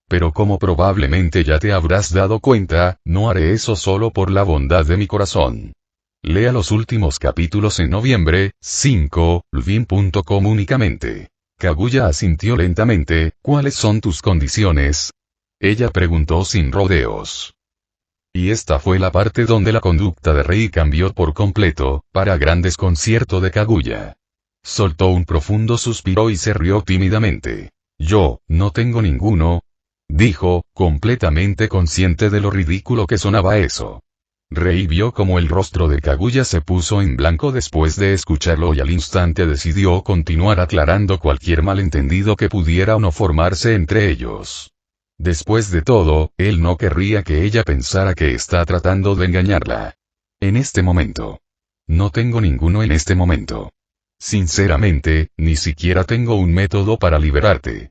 Pero como probablemente ya te habrás dado cuenta, no haré eso solo por la bondad de mi corazón. Lea los últimos capítulos en noviembre, 5, lvin.com únicamente. Kaguya asintió lentamente. ¿Cuáles son tus condiciones? Ella preguntó sin rodeos. Y esta fue la parte donde la conducta de Rei cambió por completo, para gran desconcierto de Kaguya. Soltó un profundo suspiro y se rió tímidamente. Yo, no tengo ninguno, dijo, completamente consciente de lo ridículo que sonaba eso. Rei vio como el rostro de Kaguya se puso en blanco después de escucharlo y al instante decidió continuar aclarando cualquier malentendido que pudiera o no formarse entre ellos. Después de todo, él no querría que ella pensara que está tratando de engañarla. En este momento. No tengo ninguno en este momento. Sinceramente, ni siquiera tengo un método para liberarte.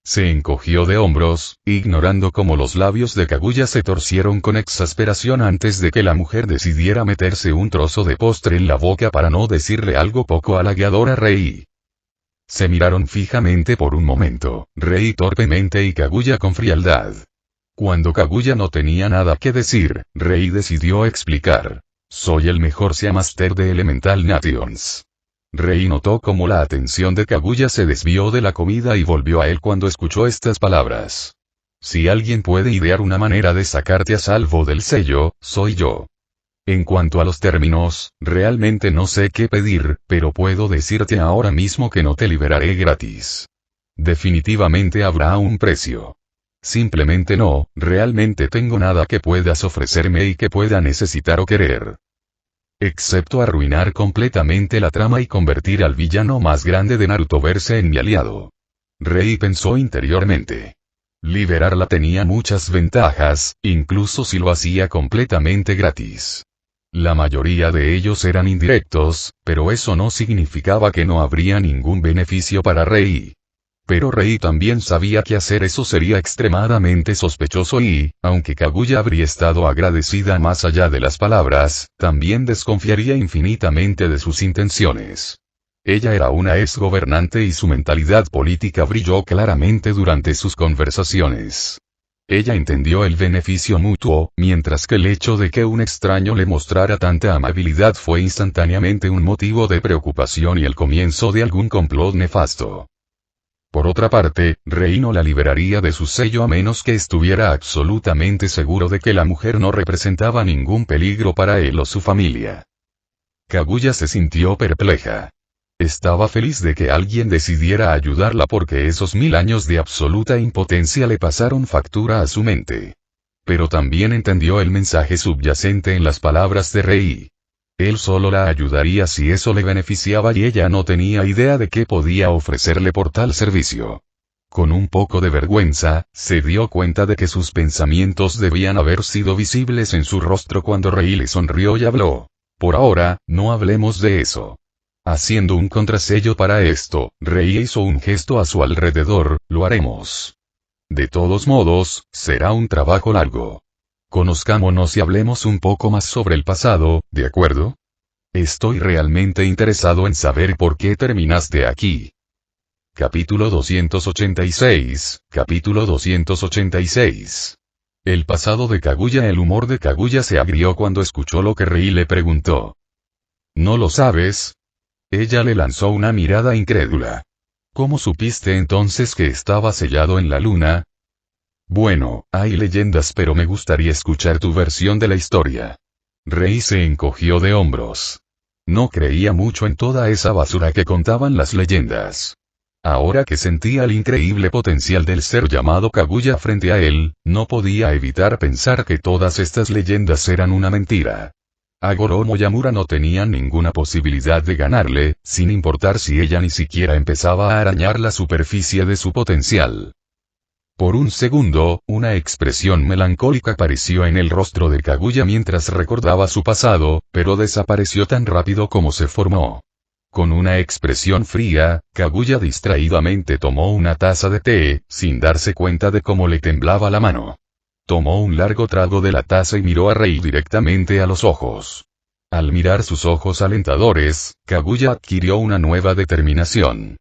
Se encogió de hombros, ignorando cómo los labios de Kaguya se torcieron con exasperación antes de que la mujer decidiera meterse un trozo de postre en la boca para no decirle algo poco halagueador a Rei. Se miraron fijamente por un momento, Rei torpemente y Kaguya con frialdad. Cuando Kaguya no tenía nada que decir, Rei decidió explicar. Soy el mejor Sea Master de Elemental Nations. Rei notó cómo la atención de Kaguya se desvió de la comida y volvió a él cuando escuchó estas palabras. Si alguien puede idear una manera de sacarte a salvo del sello, soy yo. En cuanto a los términos, realmente no sé qué pedir, pero puedo decirte ahora mismo que no te liberaré gratis. Definitivamente habrá un precio. Simplemente no, realmente tengo nada que puedas ofrecerme y que pueda necesitar o querer. Excepto arruinar completamente la trama y convertir al villano más grande de Narutoverse en mi aliado. Rei pensó interiormente. Liberarla tenía muchas ventajas, incluso si lo hacía completamente gratis. La mayoría de ellos eran indirectos, pero eso no significaba que no habría ningún beneficio para Rei. Pero Rei también sabía que hacer eso sería extremadamente sospechoso y, aunque Kaguya habría estado agradecida más allá de las palabras, también desconfiaría infinitamente de sus intenciones. Ella era una ex gobernante y su mentalidad política brilló claramente durante sus conversaciones. Ella entendió el beneficio mutuo, mientras que el hecho de que un extraño le mostrara tanta amabilidad fue instantáneamente un motivo de preocupación y el comienzo de algún complot nefasto. Por otra parte, Rei no la liberaría de su sello a menos que estuviera absolutamente seguro de que la mujer no representaba ningún peligro para él o su familia. Kaguya se sintió perpleja. Estaba feliz de que alguien decidiera ayudarla porque esos 1000 años de absoluta impotencia le pasaron factura a su mente. Pero también entendió el mensaje subyacente en las palabras de Rei. Él solo la ayudaría si eso le beneficiaba y ella no tenía idea de qué podía ofrecerle por tal servicio. Con un poco de vergüenza, se dio cuenta de que sus pensamientos debían haber sido visibles en su rostro cuando Rei le sonrió y habló. Por ahora, no hablemos de eso. Haciendo un contrasello para esto, Rei hizo un gesto a su alrededor, lo haremos. De todos modos, será un trabajo largo. Conozcámonos y hablemos un poco más sobre el pasado, ¿de acuerdo? Estoy realmente interesado en saber por qué terminaste aquí. Capítulo 286, capítulo 286. El pasado de Kaguya. El humor de Kaguya se agrió cuando escuchó lo que Rei le preguntó. ¿No lo sabes? Ella le lanzó una mirada incrédula. ¿Cómo supiste entonces que estaba sellado en la luna? Bueno, hay leyendas pero me gustaría escuchar tu versión de la historia. Rei se encogió de hombros. No creía mucho en toda esa basura que contaban las leyendas. Ahora que sentía el increíble potencial del ser llamado Kaguya frente a él, no podía evitar pensar que todas estas leyendas eran una mentira. Agoro Moyamura no tenía ninguna posibilidad de ganarle, sin importar si ella ni siquiera empezaba a arañar la superficie de su potencial. Por un segundo, una expresión melancólica apareció en el rostro de Kaguya mientras recordaba su pasado, pero desapareció tan rápido como se formó. Con una expresión fría, Kaguya distraídamente tomó una taza de té, sin darse cuenta de cómo le temblaba la mano. Tomó un largo trago de la taza y miró a Rei directamente a los ojos. Al mirar sus ojos alentadores, Kaguya adquirió una nueva determinación.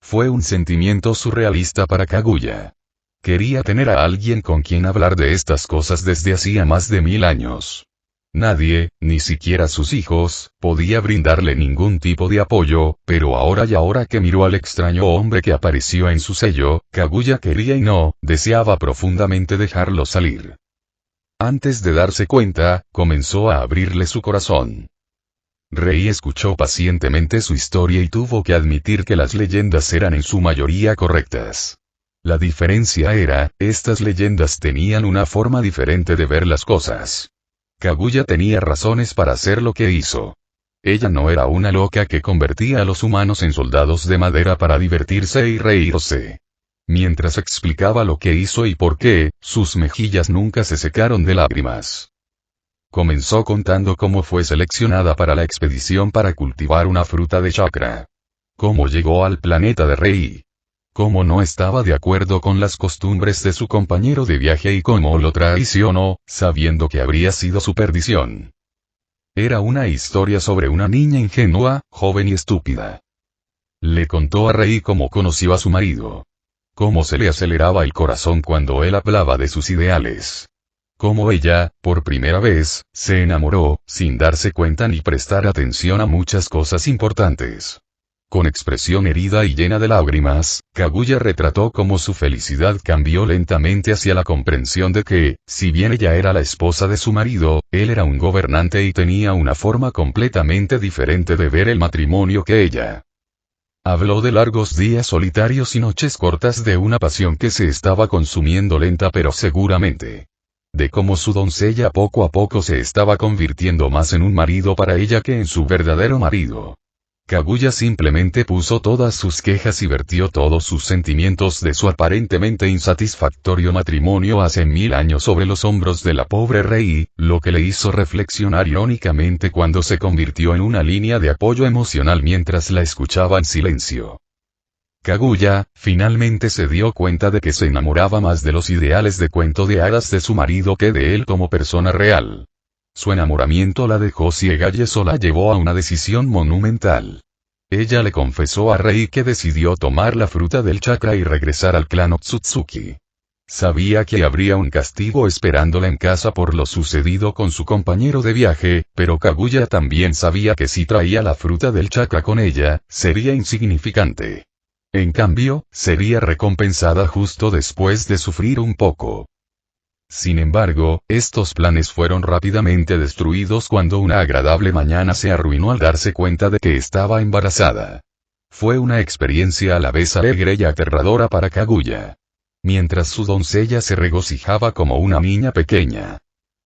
Fue un sentimiento surrealista para Kaguya. Quería tener a alguien con quien hablar de estas cosas desde hacía más de 1000 años. Nadie, ni siquiera sus hijos, podía brindarle ningún tipo de apoyo, pero ahora que miró al extraño hombre que apareció en su sello, Kaguya quería y no, deseaba profundamente dejarlo salir. Antes de darse cuenta, comenzó a abrirle su corazón. Rei escuchó pacientemente su historia y tuvo que admitir que las leyendas eran en su mayoría correctas. La diferencia era, estas leyendas tenían una forma diferente de ver las cosas. Kaguya tenía razones para hacer lo que hizo. Ella no era una loca que convertía a los humanos en soldados de madera para divertirse y reírse. Mientras explicaba lo que hizo y por qué, sus mejillas nunca se secaron de lágrimas. Comenzó contando cómo fue seleccionada para la expedición para cultivar una fruta de chakra. Cómo llegó al planeta de Rei. Cómo no estaba de acuerdo con las costumbres de su compañero de viaje y cómo lo traicionó, sabiendo que habría sido su perdición. Era una historia sobre una niña ingenua, joven y estúpida. Le contó a Rei cómo conoció a su marido. Cómo se le aceleraba el corazón cuando él hablaba de sus ideales. Cómo ella, por primera vez, se enamoró, sin darse cuenta ni prestar atención a muchas cosas importantes. Con expresión herida y llena de lágrimas, Kaguya retrató cómo su felicidad cambió lentamente hacia la comprensión de que, si bien ella era la esposa de su marido, él era un gobernante y tenía una forma completamente diferente de ver el matrimonio que ella. Habló de largos días solitarios y noches cortas de una pasión que se estaba consumiendo lenta pero seguramente. De cómo su doncella poco a poco se estaba convirtiendo más en un marido para ella que en su verdadero marido. Kaguya simplemente puso todas sus quejas y vertió todos sus sentimientos de su aparentemente insatisfactorio matrimonio hace 1000 años sobre los hombros de la pobre Rei, lo que le hizo reflexionar irónicamente cuando se convirtió en una línea de apoyo emocional mientras la escuchaba en silencio. Kaguya, finalmente se dio cuenta de que se enamoraba más de los ideales de cuento de hadas de su marido que de él como persona real. Su enamoramiento la dejó ciega y eso la llevó a una decisión monumental. Ella le confesó a Rei que decidió tomar la fruta del chakra y regresar al clan Otsutsuki. Sabía que habría un castigo esperándola en casa por lo sucedido con su compañero de viaje, pero Kaguya también sabía que si traía la fruta del chakra con ella, sería insignificante. En cambio, sería recompensada justo después de sufrir un poco. Sin embargo, estos planes fueron rápidamente destruidos cuando una agradable mañana se arruinó al darse cuenta de que estaba embarazada. Fue una experiencia a la vez alegre y aterradora para Kaguya. Mientras su doncella se regocijaba como una niña pequeña,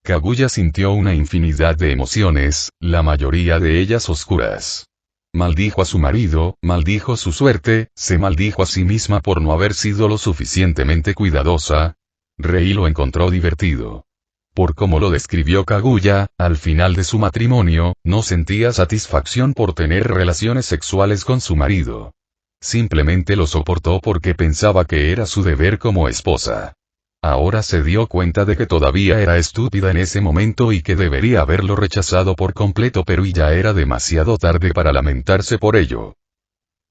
Kaguya sintió una infinidad de emociones, la mayoría de ellas oscuras. Maldijo a su marido, maldijo su suerte, se maldijo a sí misma por no haber sido lo suficientemente cuidadosa. Rei lo encontró divertido. Por como lo describió Kaguya, al final de su matrimonio, no sentía satisfacción por tener relaciones sexuales con su marido. Simplemente lo soportó porque pensaba que era su deber como esposa. Ahora se dio cuenta de que todavía era estúpida en ese momento y que debería haberlo rechazado por completo, pero ya era demasiado tarde para lamentarse por ello.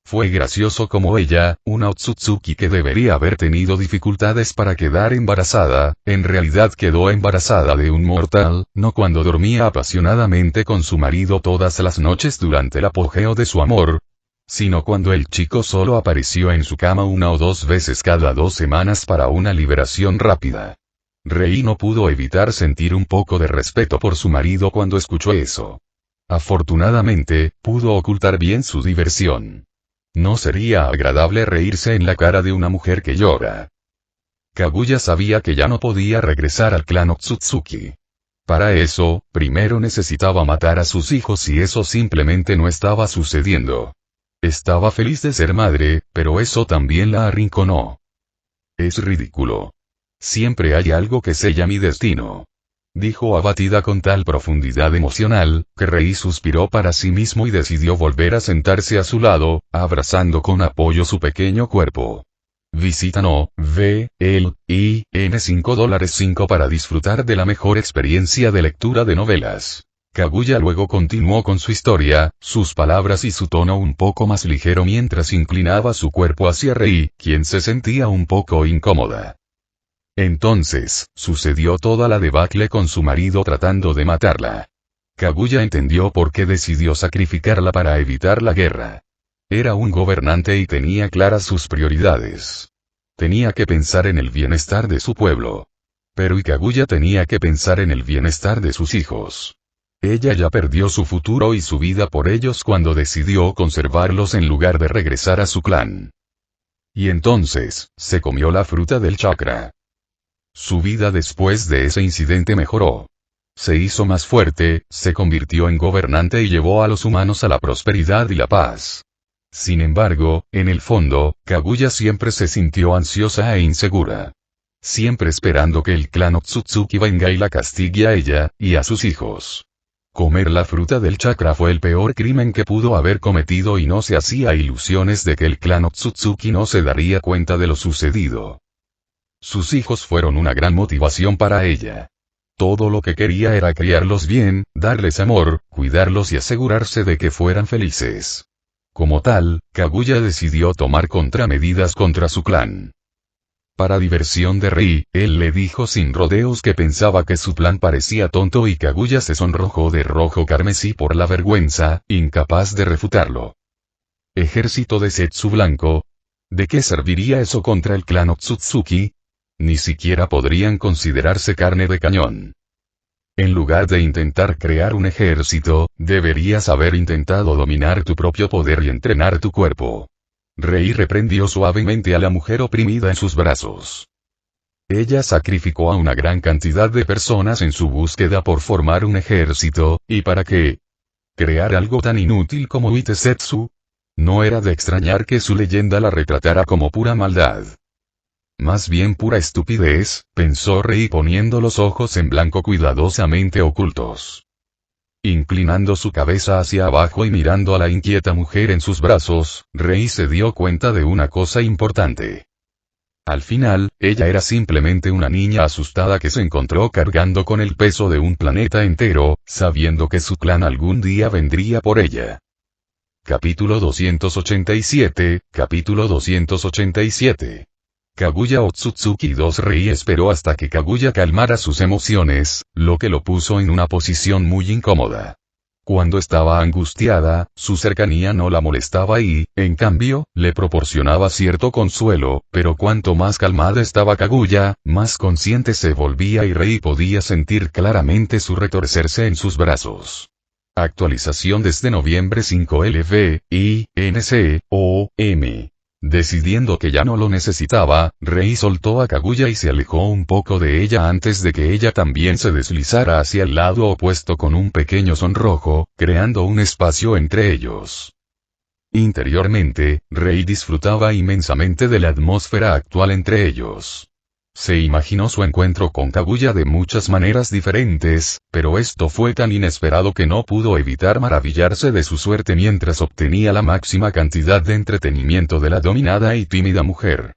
Fue gracioso como ella, una Otsutsuki que debería haber tenido dificultades para quedar embarazada, en realidad quedó embarazada de un mortal, no cuando dormía apasionadamente con su marido todas las noches durante el apogeo de su amor, sino cuando el chico solo apareció en su cama una o dos veces cada 2 semanas para una liberación rápida. Rei no pudo evitar sentir un poco de respeto por su marido cuando escuchó eso. Afortunadamente, pudo ocultar bien su diversión. No sería agradable reírse en la cara de una mujer que llora. Kaguya sabía que ya no podía regresar al clan Otsutsuki. Para eso, primero necesitaba matar a sus hijos y eso simplemente no estaba sucediendo. Estaba feliz de ser madre, pero eso también la arrinconó. Es ridículo. Siempre hay algo que sella mi destino. Dijo abatida con tal profundidad emocional, que Rei suspiró para sí mismo y decidió volver a sentarse a su lado, abrazando con apoyo su pequeño cuerpo. Visita No, V, L, I, N $5 para disfrutar de la mejor experiencia de lectura de novelas. Kaguya luego continuó con su historia, sus palabras y su tono un poco más ligero mientras inclinaba su cuerpo hacia Rei, quien se sentía un poco incómoda. Entonces, sucedió toda la debacle con su marido tratando de matarla. Kaguya entendió por qué decidió sacrificarla para evitar la guerra. Era un gobernante y tenía claras sus prioridades. Tenía que pensar en el bienestar de su pueblo. Pero Kaguya tenía que pensar en el bienestar de sus hijos. Ella ya perdió su futuro y su vida por ellos cuando decidió conservarlos en lugar de regresar a su clan. Y entonces, se comió la fruta del chakra. Su vida después de ese incidente mejoró. Se hizo más fuerte, se convirtió en gobernante y llevó a los humanos a la prosperidad y la paz. Sin embargo, en el fondo, Kaguya siempre se sintió ansiosa e insegura. Siempre esperando que el clan Otsutsuki venga y la castigue a ella, y a sus hijos. Comer la fruta del chakra fue el peor crimen que pudo haber cometido y no se hacía ilusiones de que el clan Otsutsuki no se daría cuenta de lo sucedido. Sus hijos fueron una gran motivación para ella. Todo lo que quería era criarlos bien, darles amor, cuidarlos y asegurarse de que fueran felices. Como tal, Kaguya decidió tomar contramedidas contra su clan. Para diversión de Rei, él le dijo sin rodeos que pensaba que su plan parecía tonto y Kaguya se sonrojó de rojo carmesí por la vergüenza, incapaz de refutarlo. Ejército de Zetsu blanco. ¿De qué serviría eso contra el clan Otsutsuki? Ni siquiera podrían considerarse carne de cañón. En lugar de intentar crear un ejército, deberías haber intentado dominar tu propio poder y entrenar tu cuerpo. Rei reprendió suavemente a la mujer oprimida en sus brazos. Ella sacrificó a una gran cantidad de personas en su búsqueda por formar un ejército, ¿y para qué? ¿Crear algo tan inútil como Itesetsu? No era de extrañar que su leyenda la retratara como pura maldad. Más bien pura estupidez, pensó Rei poniendo los ojos en blanco cuidadosamente ocultos. Inclinando su cabeza hacia abajo y mirando a la inquieta mujer en sus brazos, Rei se dio cuenta de una cosa importante. Al final, ella era simplemente una niña asustada que se encontró cargando con el peso de un planeta entero, sabiendo que su clan algún día vendría por ella. Capítulo 287, Capítulo 287. Kaguya Otsutsuki 2. Rei esperó hasta que Kaguya calmara sus emociones, lo que lo puso en una posición muy incómoda. Cuando estaba angustiada, su cercanía no la molestaba y, en cambio, le proporcionaba cierto consuelo, pero cuanto más calmada estaba Kaguya, más consciente se volvía y Rei podía sentir claramente su retorcerse en sus brazos. Actualización desde noviembre 5 LV, I, NC, O, M. Decidiendo que ya no lo necesitaba, Rei soltó a Kaguya y se alejó un poco de ella antes de que ella también se deslizara hacia el lado opuesto con un pequeño sonrojo, creando un espacio entre ellos. Interiormente, Rei disfrutaba inmensamente de la atmósfera actual entre ellos. Se imaginó su encuentro con Kaguya de muchas maneras diferentes, pero esto fue tan inesperado que no pudo evitar maravillarse de su suerte mientras obtenía la máxima cantidad de entretenimiento de la dominada y tímida mujer.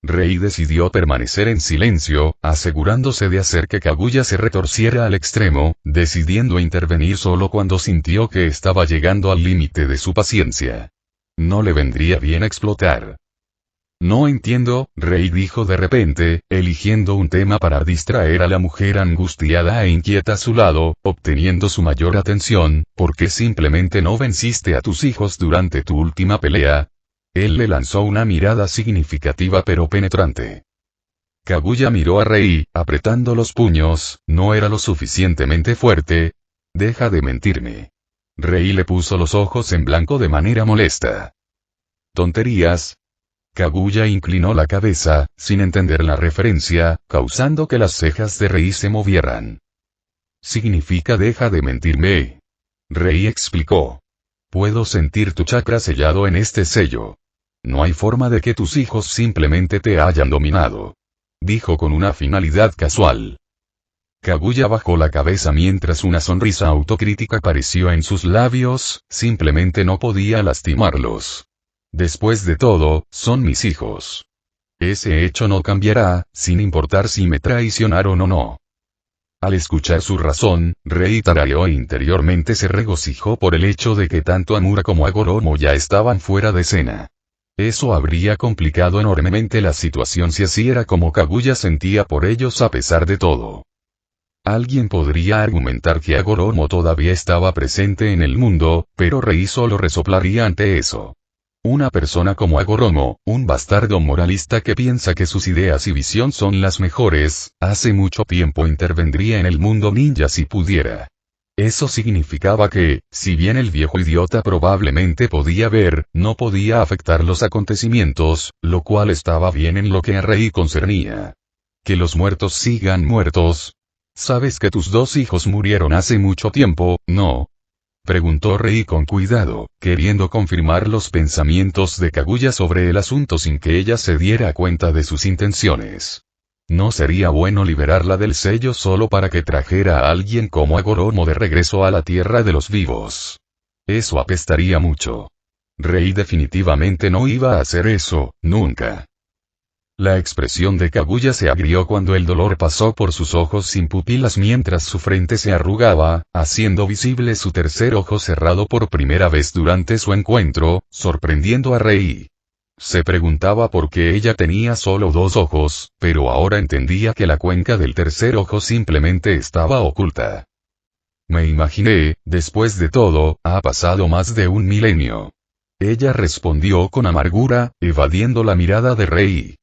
Rei decidió permanecer en silencio, asegurándose de hacer que Kaguya se retorciera al extremo, decidiendo intervenir solo cuando sintió que estaba llegando al límite de su paciencia. No le vendría bien explotar. No entiendo, Rei dijo de repente, eligiendo un tema para distraer a la mujer angustiada e inquieta a su lado, obteniendo su mayor atención, ¿por qué simplemente no venciste a tus hijos durante tu última pelea? Él le lanzó una mirada significativa pero penetrante. Kaguya miró a Rei, apretando los puños, ¿no era lo suficientemente fuerte? Deja de mentirme. Rei le puso los ojos en blanco de manera molesta. Tonterías. Kaguya inclinó la cabeza, sin entender la referencia, causando que las cejas de Rei se movieran. Significa deja de mentirme. Rei explicó. Puedo sentir tu chakra sellado en este sello. No hay forma de que tus hijos simplemente te hayan dominado. Dijo con una finalidad casual. Kaguya bajó la cabeza mientras una sonrisa autocrítica apareció en sus labios, simplemente no podía lastimarlos. Después de todo, son mis hijos. Ese hecho no cambiará, sin importar si me traicionaron o no. Al escuchar su razón, Rei tarareó e interiormente se regocijó por el hecho de que tanto Amura como Hagoromo ya estaban fuera de escena. Eso habría complicado enormemente la situación si así era como Kaguya sentía por ellos a pesar de todo. Alguien podría argumentar que Hagoromo todavía estaba presente en el mundo, pero Rei solo resoplaría ante eso. Una persona como Hagoromo, un bastardo moralista que piensa que sus ideas y visión son las mejores, hace mucho tiempo intervendría en el mundo ninja si pudiera. Eso significaba que, si bien el viejo idiota probablemente podía ver, no podía afectar los acontecimientos, lo cual estaba bien en lo que a Rei concernía. Que los muertos sigan muertos. Sabes que tus dos hijos murieron hace mucho tiempo, ¿no? Preguntó Rei con cuidado, queriendo confirmar los pensamientos de Kaguya sobre el asunto sin que ella se diera cuenta de sus intenciones. ¿No sería bueno liberarla del sello solo para que trajera a alguien como Hagoromo de regreso a la tierra de los vivos? Eso apestaría mucho. Rei definitivamente no iba a hacer eso, nunca. La expresión de Kaguya se agrió cuando el dolor pasó por sus ojos sin pupilas mientras su frente se arrugaba, haciendo visible su tercer ojo cerrado por primera vez durante su encuentro, sorprendiendo a Rei. Se preguntaba por qué ella tenía solo dos ojos, pero ahora entendía que la cuenca del tercer ojo simplemente estaba oculta. Me imaginé, después de todo, ha pasado más de un milenio. Ella respondió con amargura, evadiendo la mirada de Rei.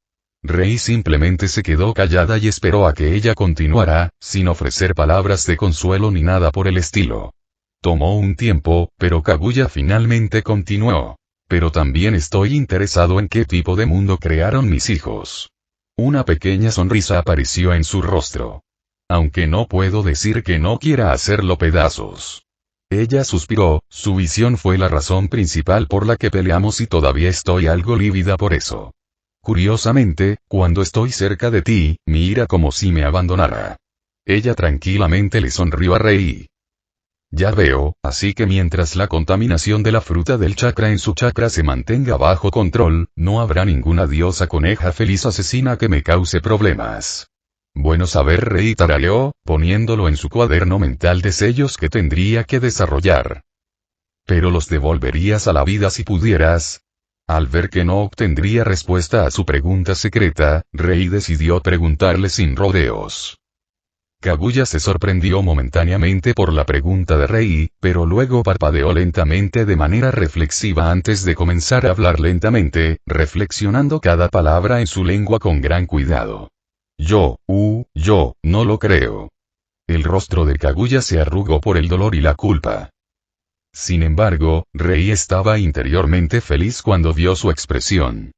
Rei simplemente se quedó callada y esperó a que ella continuara, sin ofrecer palabras de consuelo ni nada por el estilo. Tomó un tiempo, pero Kaguya finalmente continuó. Pero también estoy interesado en qué tipo de mundo crearon mis hijos. Una pequeña sonrisa apareció en su rostro. Aunque no puedo decir que no quiera hacerlo pedazos. Ella suspiró, su visión fue la razón principal por la que peleamos y todavía estoy algo lívida por eso. Curiosamente, cuando estoy cerca de ti, mira como si me abandonara. Ella tranquilamente le sonrió a Rei. Ya veo, así que mientras la contaminación de la fruta del chakra en su chakra se mantenga bajo control, no habrá ninguna diosa coneja feliz asesina que me cause problemas. Bueno saber, Rei tarareó, poniéndolo en su cuaderno mental de sellos que tendría que desarrollar. ¿Pero los devolverías a la vida si pudieras? Al ver que no obtendría respuesta a su pregunta secreta, Rei decidió preguntarle sin rodeos. Kaguya se sorprendió momentáneamente por la pregunta de Rei, pero luego parpadeó lentamente de manera reflexiva antes de comenzar a hablar lentamente, reflexionando cada palabra en su lengua con gran cuidado. Yo no lo creo. El rostro de Kaguya se arrugó por el dolor y la culpa. Sin embargo, Rei estaba interiormente feliz cuando vio su expresión.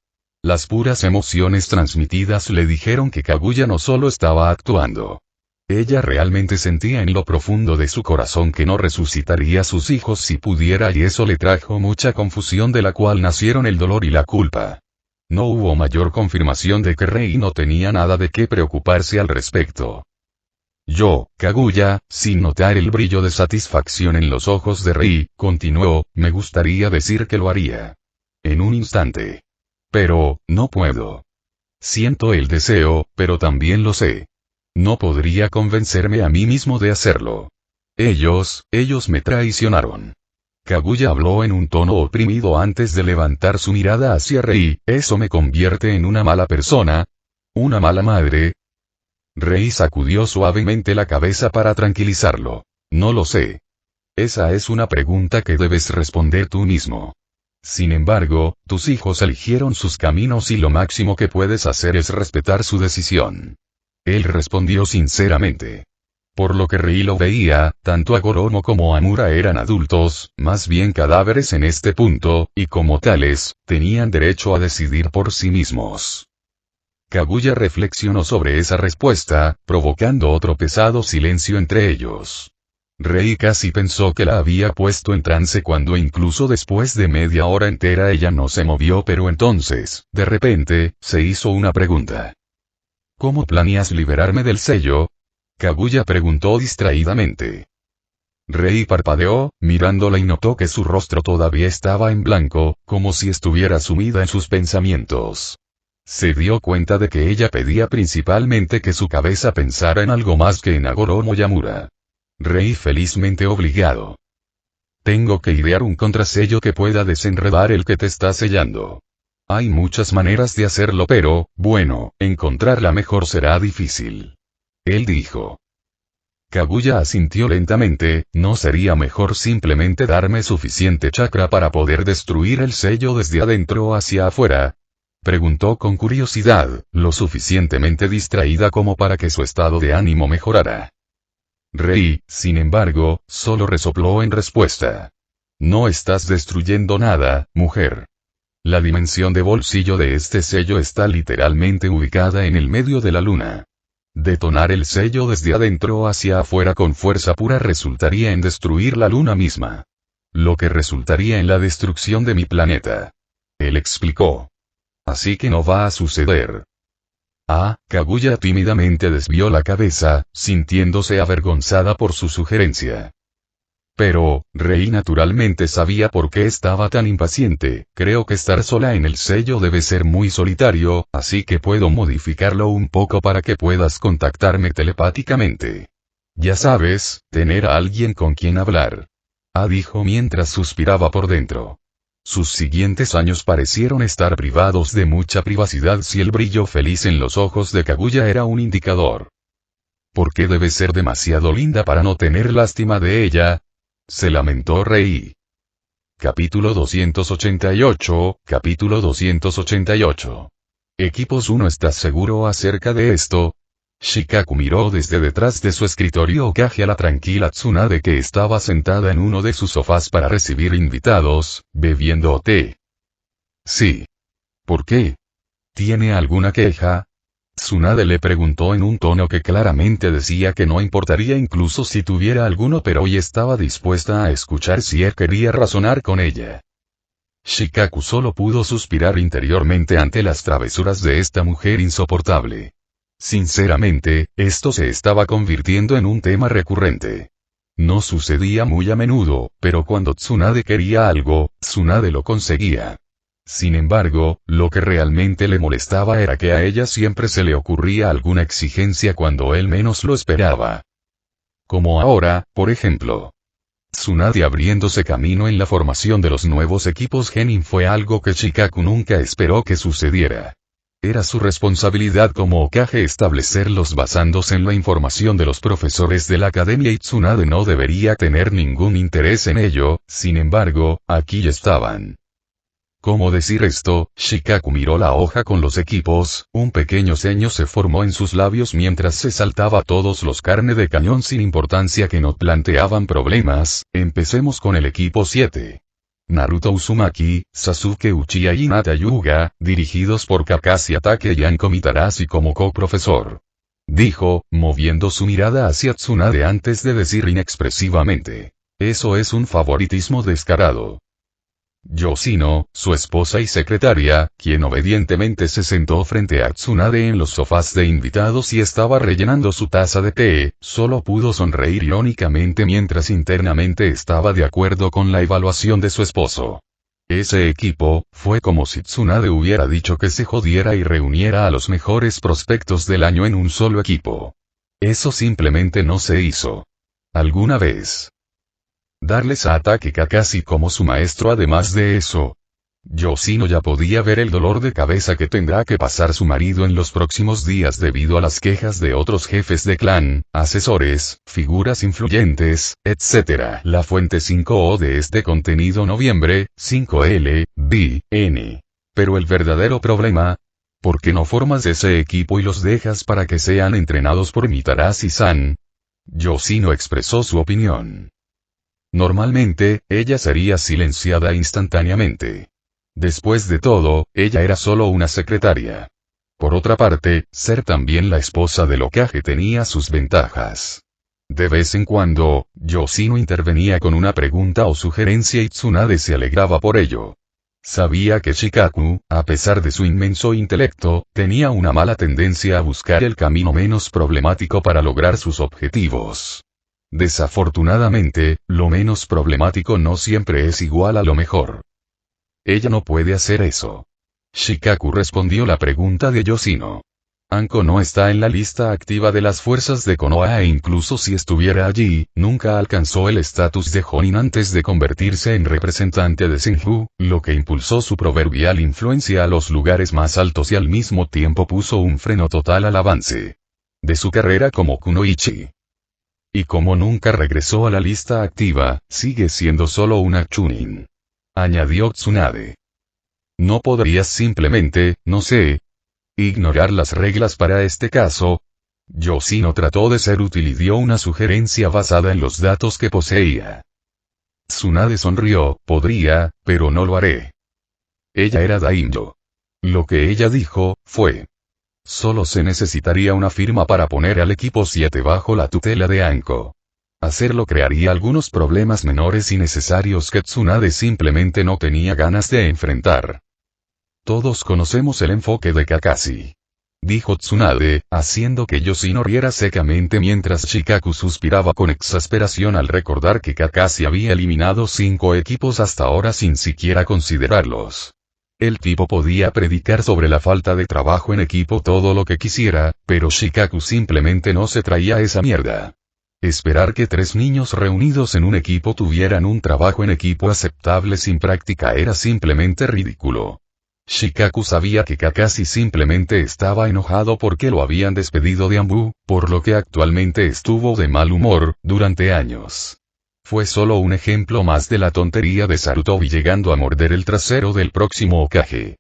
Las puras emociones transmitidas le dijeron que Kaguya no solo estaba actuando. Ella realmente sentía en lo profundo de su corazón que no resucitaría a sus hijos si pudiera, y eso le trajo mucha confusión de la cual nacieron el dolor y la culpa. No hubo mayor confirmación de que Rei no tenía nada de qué preocuparse al respecto. Kaguya, sin notar el brillo de satisfacción en los ojos de Rei, continuó, me gustaría decir que lo haría. En un instante. Pero, no puedo. Siento el deseo, pero también lo sé. No podría convencerme a mí mismo de hacerlo. Ellos me traicionaron. Kaguya habló en un tono oprimido antes de levantar su mirada hacia Rei, ¿eso me convierte en una mala persona? ¿Una mala madre? Rei sacudió suavemente la cabeza para tranquilizarlo. No lo sé. Esa es una pregunta que debes responder tú mismo. Sin embargo, tus hijos eligieron sus caminos y lo máximo que puedes hacer es respetar su decisión. Él respondió sinceramente. Por lo que Rei lo veía, tanto Hagoromo como Amura eran adultos, más bien cadáveres en este punto, y como tales, tenían derecho a decidir por sí mismos. Kaguya reflexionó sobre esa respuesta, provocando otro pesado silencio entre ellos. Rei casi pensó que la había puesto en trance cuando incluso después de media hora entera ella no se movió, pero entonces, de repente, se hizo una pregunta. ¿Cómo planeas liberarme del sello? Kaguya preguntó distraídamente. Rei parpadeó, mirándola, y notó que su rostro todavía estaba en blanco, como si estuviera sumida en sus pensamientos. Se dio cuenta de que ella pedía principalmente que su cabeza pensara en algo más que en Hagoromo y Amura. Rei felizmente obligado. Tengo que idear un contrasello que pueda desenredar el que te está sellando. Hay muchas maneras de hacerlo, pero, bueno, encontrar la mejor será difícil. Él dijo. Kaguya asintió lentamente, ¿no sería mejor simplemente darme suficiente chakra para poder destruir el sello desde adentro hacia afuera? Preguntó con curiosidad, lo suficientemente distraída como para que su estado de ánimo mejorara. Rei, sin embargo, solo resopló en respuesta. No estás destruyendo nada, mujer. La dimensión de bolsillo de este sello está literalmente ubicada en el medio de la luna. Detonar el sello desde adentro hacia afuera con fuerza pura resultaría en destruir la luna misma. Lo que resultaría en la destrucción de mi planeta. Él explicó. Así que no va a suceder. Kaguya tímidamente desvió la cabeza, sintiéndose avergonzada por su sugerencia. Pero, Rei naturalmente sabía por qué estaba tan impaciente. Creo que estar sola en el sello debe ser muy solitario, así que puedo modificarlo un poco para que puedas contactarme telepáticamente. Ya sabes, tener a alguien con quien hablar. Dijo mientras suspiraba por dentro. Sus siguientes años parecieron estar privados de mucha privacidad si el brillo feliz en los ojos de Kaguya era un indicador. ¿Por qué debe ser demasiado linda para no tener lástima de ella? Se lamentó Rei. Capítulo 288, Capítulo 288. Equipos 1. ¿Estás seguro acerca de esto? Shikaku miró desde detrás de su escritorio Okage a la tranquila Tsunade que estaba sentada en uno de sus sofás para recibir invitados, bebiendo té. Sí. ¿Por qué? ¿Tiene alguna queja? Tsunade le preguntó en un tono que claramente decía que no importaría incluso si tuviera alguno, pero hoy estaba dispuesta a escuchar si él quería razonar con ella. Shikaku solo pudo suspirar interiormente ante las travesuras de esta mujer insoportable. Sinceramente, esto se estaba convirtiendo en un tema recurrente. No sucedía muy a menudo, pero cuando Tsunade quería algo, Tsunade lo conseguía. Sin embargo, lo que realmente le molestaba era que a ella siempre se le ocurría alguna exigencia cuando él menos lo esperaba. Como ahora, por ejemplo. Tsunade abriéndose camino en la formación de los nuevos equipos Genin fue algo que Shikaku nunca esperó que sucediera. Era su responsabilidad como Hokage establecerlos basándose en la información de los profesores de la academia y Tsunade no debería tener ningún interés en ello, sin embargo, aquí estaban. ¿Cómo decir esto? Shikaku miró la hoja con los equipos, un pequeño ceño se formó en sus labios mientras se saltaba todos los carne de cañón sin importancia que no planteaban problemas. Empecemos con el equipo 7. Naruto Uzumaki, Sasuke Uchiha y Hinata Hyuga, dirigidos por Kakashi Hatake y Anko Mitarashi como co-profesor. Dijo, moviendo su mirada hacia Tsunade antes de decir inexpresivamente. Eso es un favoritismo descarado. Yoshino, su esposa y secretaria, quien obedientemente se sentó frente a Tsunade en los sofás de invitados y estaba rellenando su taza de té, solo pudo sonreír irónicamente mientras internamente estaba de acuerdo con la evaluación de su esposo. Ese equipo, fue como si Tsunade hubiera dicho que se jodiera y reuniera a los mejores prospectos del año en un solo equipo. Eso simplemente no se hizo. ¿Alguna vez? Darles a Hatake Kakashi como su maestro. Además de eso, Yoshino ya podía ver el dolor de cabeza que tendrá que pasar su marido en los próximos días debido a las quejas de otros jefes de clan, asesores, figuras influyentes, etc. La fuente 5O de este contenido noviembre, 5L, B, N. Pero el verdadero problema, ¿por qué no formas ese equipo y los dejas para que sean entrenados por Mitarashi-san? Yoshino expresó su opinión. Normalmente, ella sería silenciada instantáneamente. Después de todo, ella era solo una secretaria. Por otra parte, ser también la esposa del Hokage tenía sus ventajas. De vez en cuando, Yoshino intervenía con una pregunta o sugerencia y Tsunade se alegraba por ello. Sabía que Shikaku, a pesar de su inmenso intelecto, tenía una mala tendencia a buscar el camino menos problemático para lograr sus objetivos. Desafortunadamente, lo menos problemático no siempre es igual a lo mejor. Ella no puede hacer eso. Shikaku respondió la pregunta de Yoshino. Anko no está en la lista activa de las fuerzas de Konoha e incluso si estuviera allí, nunca alcanzó el estatus de Jonin antes de convertirse en representante de Senju, lo que impulsó su proverbial influencia a los lugares más altos y al mismo tiempo puso un freno total al avance de su carrera como kunoichi. Y como nunca regresó a la lista activa, sigue siendo solo una chunin. Añadió Tsunade. ¿No podrías simplemente, no sé, ignorar las reglas para este caso? Yoshino trató de ser útil y dio una sugerencia basada en los datos que poseía. Tsunade sonrió, podría, pero no lo haré. Ella era daimyo. Lo que ella dijo, fue. Solo se necesitaría una firma para poner al equipo 7 bajo la tutela de Anko. Hacerlo crearía algunos problemas menores y necesarios que Tsunade simplemente no tenía ganas de enfrentar. Todos conocemos el enfoque de Kakashi. Dijo Tsunade, haciendo que Yoshino riera secamente mientras Shikaku suspiraba con exasperación al recordar que Kakashi había eliminado 5 equipos hasta ahora sin siquiera considerarlos. El tipo podía predicar sobre la falta de trabajo en equipo todo lo que quisiera, pero Shikaku simplemente no se traía esa mierda. Esperar que 3 niños reunidos en un equipo tuvieran un trabajo en equipo aceptable sin práctica era simplemente ridículo. Shikaku sabía que Kakashi simplemente estaba enojado porque lo habían despedido de Anbu, por lo que actualmente estuvo de mal humor, durante años. Fue solo un ejemplo más de la tontería de Sarutobi llegando a morder el trasero del próximo Hokage.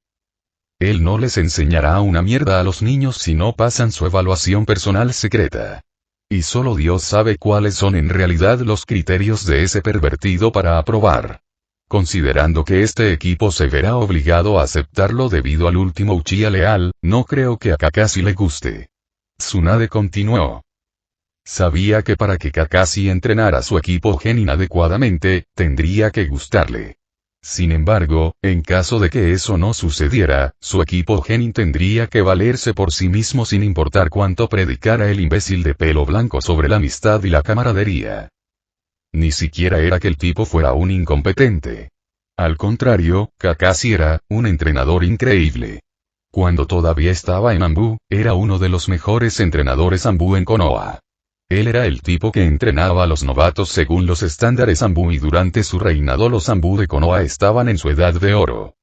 Él no les enseñará una mierda a los niños si no pasan su evaluación personal secreta. Y solo Dios sabe cuáles son en realidad los criterios de ese pervertido para aprobar. Considerando que este equipo se verá obligado a aceptarlo debido al último Uchiha leal, no creo que a Kakashi le guste. Tsunade continuó. Sabía que para que Kakashi entrenara a su equipo Genin adecuadamente, tendría que gustarle. Sin embargo, en caso de que eso no sucediera, su equipo Genin tendría que valerse por sí mismo sin importar cuánto predicara el imbécil de pelo blanco sobre la amistad y la camaradería. Ni siquiera era que el tipo fuera un incompetente. Al contrario, Kakashi era un entrenador increíble. Cuando todavía estaba en Anbu, era uno de los mejores entrenadores Anbu en Konoha. Él era el tipo que entrenaba a los novatos según los estándares Anbu y durante su reinado los Anbu de Konoha estaban en su edad de oro.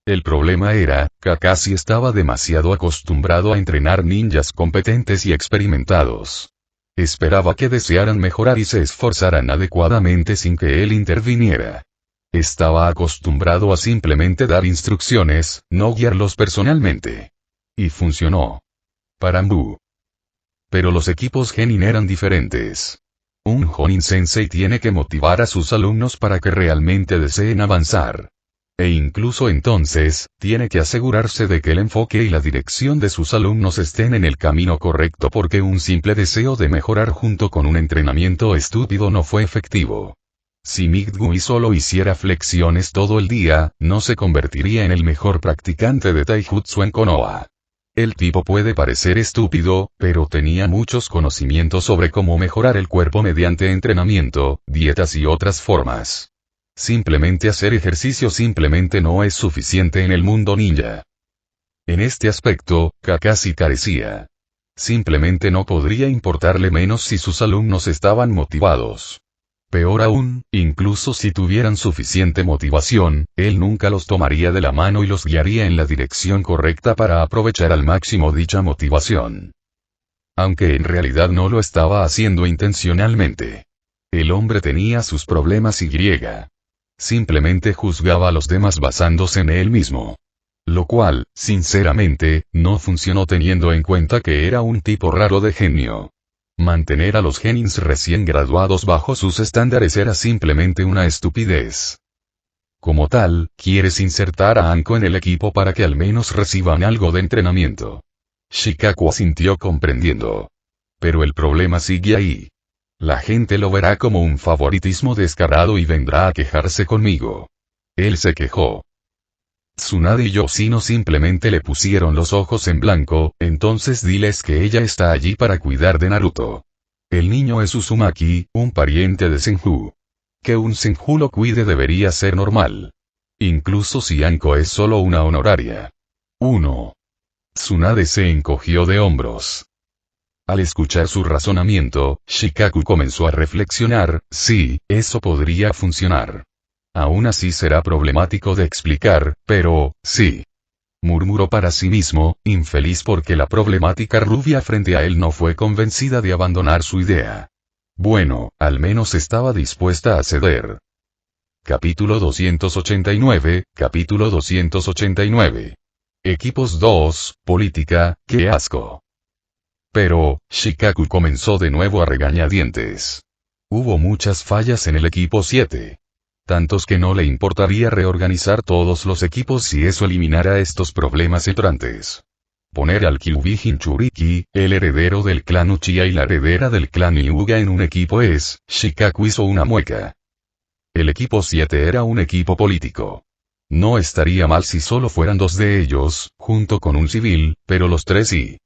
El problema era, Kakashi estaba demasiado acostumbrado a entrenar ninjas competentes y experimentados. Esperaba que desearan mejorar y se esforzaran adecuadamente sin que él interviniera. Estaba acostumbrado a simplemente dar instrucciones, no guiarlos personalmente. Y funcionó. Para Mbu. Pero los equipos Genin eran diferentes. Un Jonin Sensei tiene que motivar a sus alumnos para que realmente deseen avanzar. E incluso entonces, tiene que asegurarse de que el enfoque y la dirección de sus alumnos estén en el camino correcto porque un simple deseo de mejorar junto con un entrenamiento estúpido no fue efectivo. Si Migui solo hiciera flexiones todo el día, no se convertiría en el mejor practicante de Taijutsu en Konoha. El tipo puede parecer estúpido, pero tenía muchos conocimientos sobre cómo mejorar el cuerpo mediante entrenamiento, dietas y otras formas. Simplemente hacer ejercicio simplemente no es suficiente en el mundo ninja. En este aspecto, Kakashi carecía. Simplemente no podría importarle menos si sus alumnos estaban motivados. Peor aún, incluso si tuvieran suficiente motivación, él nunca los tomaría de la mano y los guiaría en la dirección correcta para aprovechar al máximo dicha motivación. Aunque en realidad no lo estaba haciendo intencionalmente. El hombre tenía sus problemas y simplemente juzgaba a los demás basándose en él mismo. Lo cual, sinceramente, no funcionó teniendo en cuenta que era un tipo raro de genio. Mantener a los genins recién graduados bajo sus estándares era simplemente una estupidez. Como tal, quieres insertar a Anko en el equipo para que al menos reciban algo de entrenamiento. Shikaku asintió comprendiendo. Pero el problema sigue ahí. La gente lo verá como un favoritismo descarado y vendrá a quejarse conmigo. Él se quejó. Tsunade y Yoshino simplemente le pusieron los ojos en blanco, entonces diles que ella está allí para cuidar de Naruto. El niño es Uzumaki, un pariente de Senju. Que un Senju lo cuide debería ser normal. Incluso si Anko es solo una honoraria. 1. Tsunade se encogió de hombros. Al escuchar su razonamiento, Shikaku comenzó a reflexionar, sí, eso podría funcionar. Aún así será problemático de explicar, pero, sí. Murmuró para sí mismo, infeliz porque la problemática rubia frente a él no fue convencida de abandonar su idea. Bueno, al menos estaba dispuesta a ceder. Capítulo 289, Capítulo 289. Equipos 2, Política, ¡qué asco! Pero, Shikaku comenzó de nuevo a regañadientes. Hubo muchas fallas en el equipo 7. Tantos que no le importaría reorganizar todos los equipos si eso eliminara estos problemas entrantes. Poner al Kyuubi Jinchuriki, el heredero del clan Uchiha y la heredera del clan Hyuga en un equipo es, Shikaku hizo una mueca. El equipo 7 era un equipo político. No estaría mal si solo fueran 2 de ellos, junto con un civil, pero los 3 sí.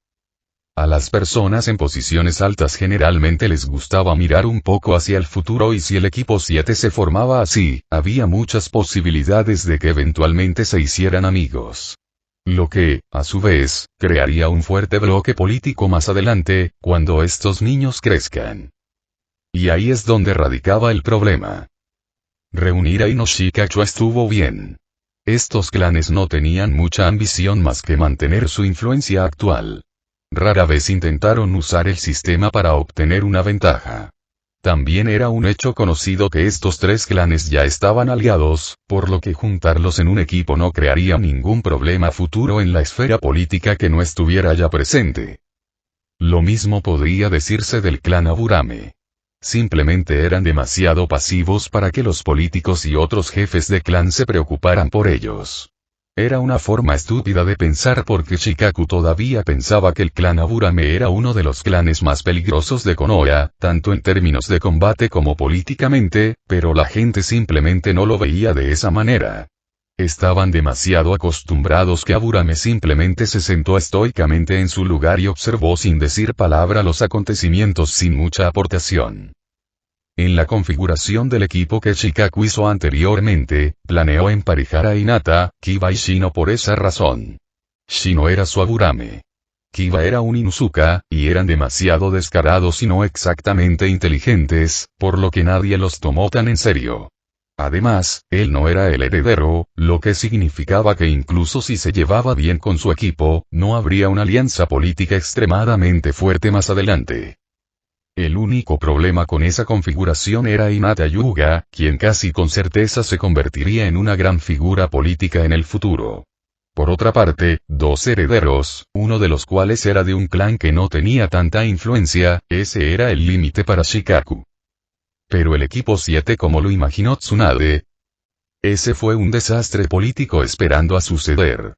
A las personas en posiciones altas generalmente les gustaba mirar un poco hacia el futuro y si el equipo 7 se formaba así, había muchas posibilidades de que eventualmente se hicieran amigos. Lo que, a su vez, crearía un fuerte bloque político más adelante, cuando estos niños crezcan. Y ahí es donde radicaba el problema. Reunir a Inoshikawa estuvo bien. Estos clanes no tenían mucha ambición más que mantener su influencia actual. Rara vez intentaron usar el sistema para obtener una ventaja. También era un hecho conocido que estos 3 clanes ya estaban aliados, por lo que juntarlos en un equipo no crearía ningún problema futuro en la esfera política que no estuviera ya presente. Lo mismo podría decirse del clan Aburame. Simplemente eran demasiado pasivos para que los políticos y otros jefes de clan se preocuparan por ellos. Era una forma estúpida de pensar porque Shikaku todavía pensaba que el clan Aburame era uno de los clanes más peligrosos de Konoha, tanto en términos de combate como políticamente, pero la gente simplemente no lo veía de esa manera. Estaban demasiado acostumbrados que Aburame simplemente se sentó estoicamente en su lugar y observó sin decir palabra los acontecimientos sin mucha aportación. En la configuración del equipo que Shikaku hizo anteriormente, planeó emparejar a Hinata, Kiba y Shino por esa razón. Shino era su Aburame. Kiba era un Inuzuka, y eran demasiado descarados y no exactamente inteligentes, por lo que nadie los tomó tan en serio. Además, él no era el heredero, lo que significaba que incluso si se llevaba bien con su equipo, no habría una alianza política extremadamente fuerte más adelante. El único problema con esa configuración era Hinata Hyuga, quien casi con certeza se convertiría en una gran figura política en el futuro. Por otra parte, dos herederos, uno de los cuales era de un clan que no tenía tanta influencia, ese era el límite para Shikaku. Pero el equipo 7 como lo imaginó Tsunade, ese fue un desastre político esperando a suceder.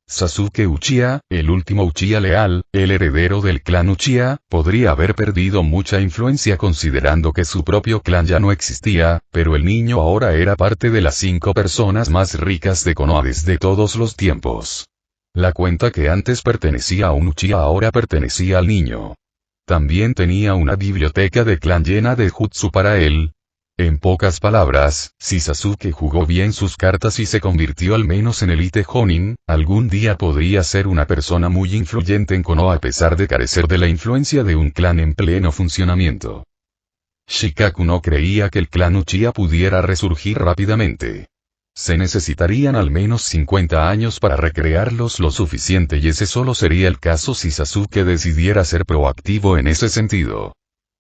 Sasuke Uchiha, el último Uchiha leal, el heredero del clan Uchiha, podría haber perdido mucha influencia considerando que su propio clan ya no existía, pero el niño ahora era parte de las 5 personas más ricas de Konoha desde todos los tiempos. La cuenta que antes pertenecía a un Uchiha ahora pertenecía al niño. También tenía una biblioteca de clan llena de jutsu para él. En pocas palabras, si Sasuke jugó bien sus cartas y se convirtió al menos en Elite Jonin, algún día podría ser una persona muy influyente en Konoha a pesar de carecer de la influencia de un clan en pleno funcionamiento. Shikaku no creía que el clan Uchiha pudiera resurgir rápidamente. Se necesitarían al menos 50 años para recrearlos lo suficiente y ese solo sería el caso si Sasuke decidiera ser proactivo en ese sentido.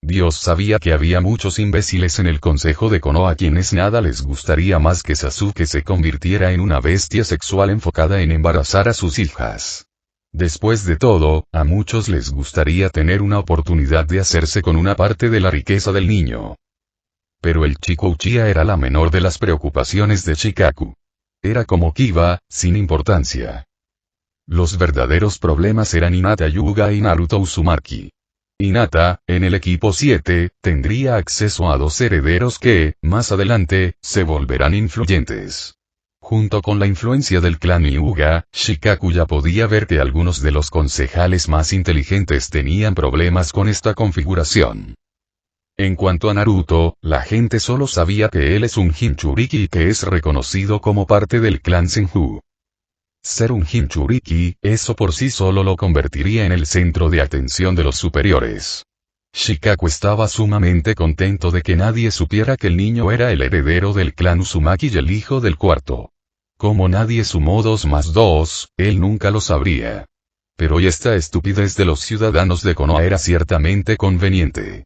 Dios sabía que había muchos imbéciles en el consejo de Konoha a quienes nada les gustaría más que Sasuke se convirtiera en una bestia sexual enfocada en embarazar a sus hijas. Después de todo, a muchos les gustaría tener una oportunidad de hacerse con una parte de la riqueza del niño. Pero el chico Uchiha era la menor de las preocupaciones de Shikaku. Era como Kiba, sin importancia. Los verdaderos problemas eran Hinata Hyuga y Naruto Uzumaki. Hinata, en el equipo 7, tendría acceso a 2 herederos que, más adelante, se volverán influyentes. Junto con la influencia del clan Hyuga, Shikaku ya podía ver que algunos de los concejales más inteligentes tenían problemas con esta configuración. En cuanto a Naruto, la gente solo sabía que él es un Jinchuriki y que es reconocido como parte del clan Senju. Ser un Jinchuriki, eso por sí solo lo convertiría en el centro de atención de los superiores. Shikaku estaba sumamente contento de que nadie supiera que el niño era el heredero del clan Uzumaki y el hijo del cuarto. Como nadie sumó 2 más 2, él nunca lo sabría. Pero y esta estupidez de los ciudadanos de Konoha era ciertamente conveniente.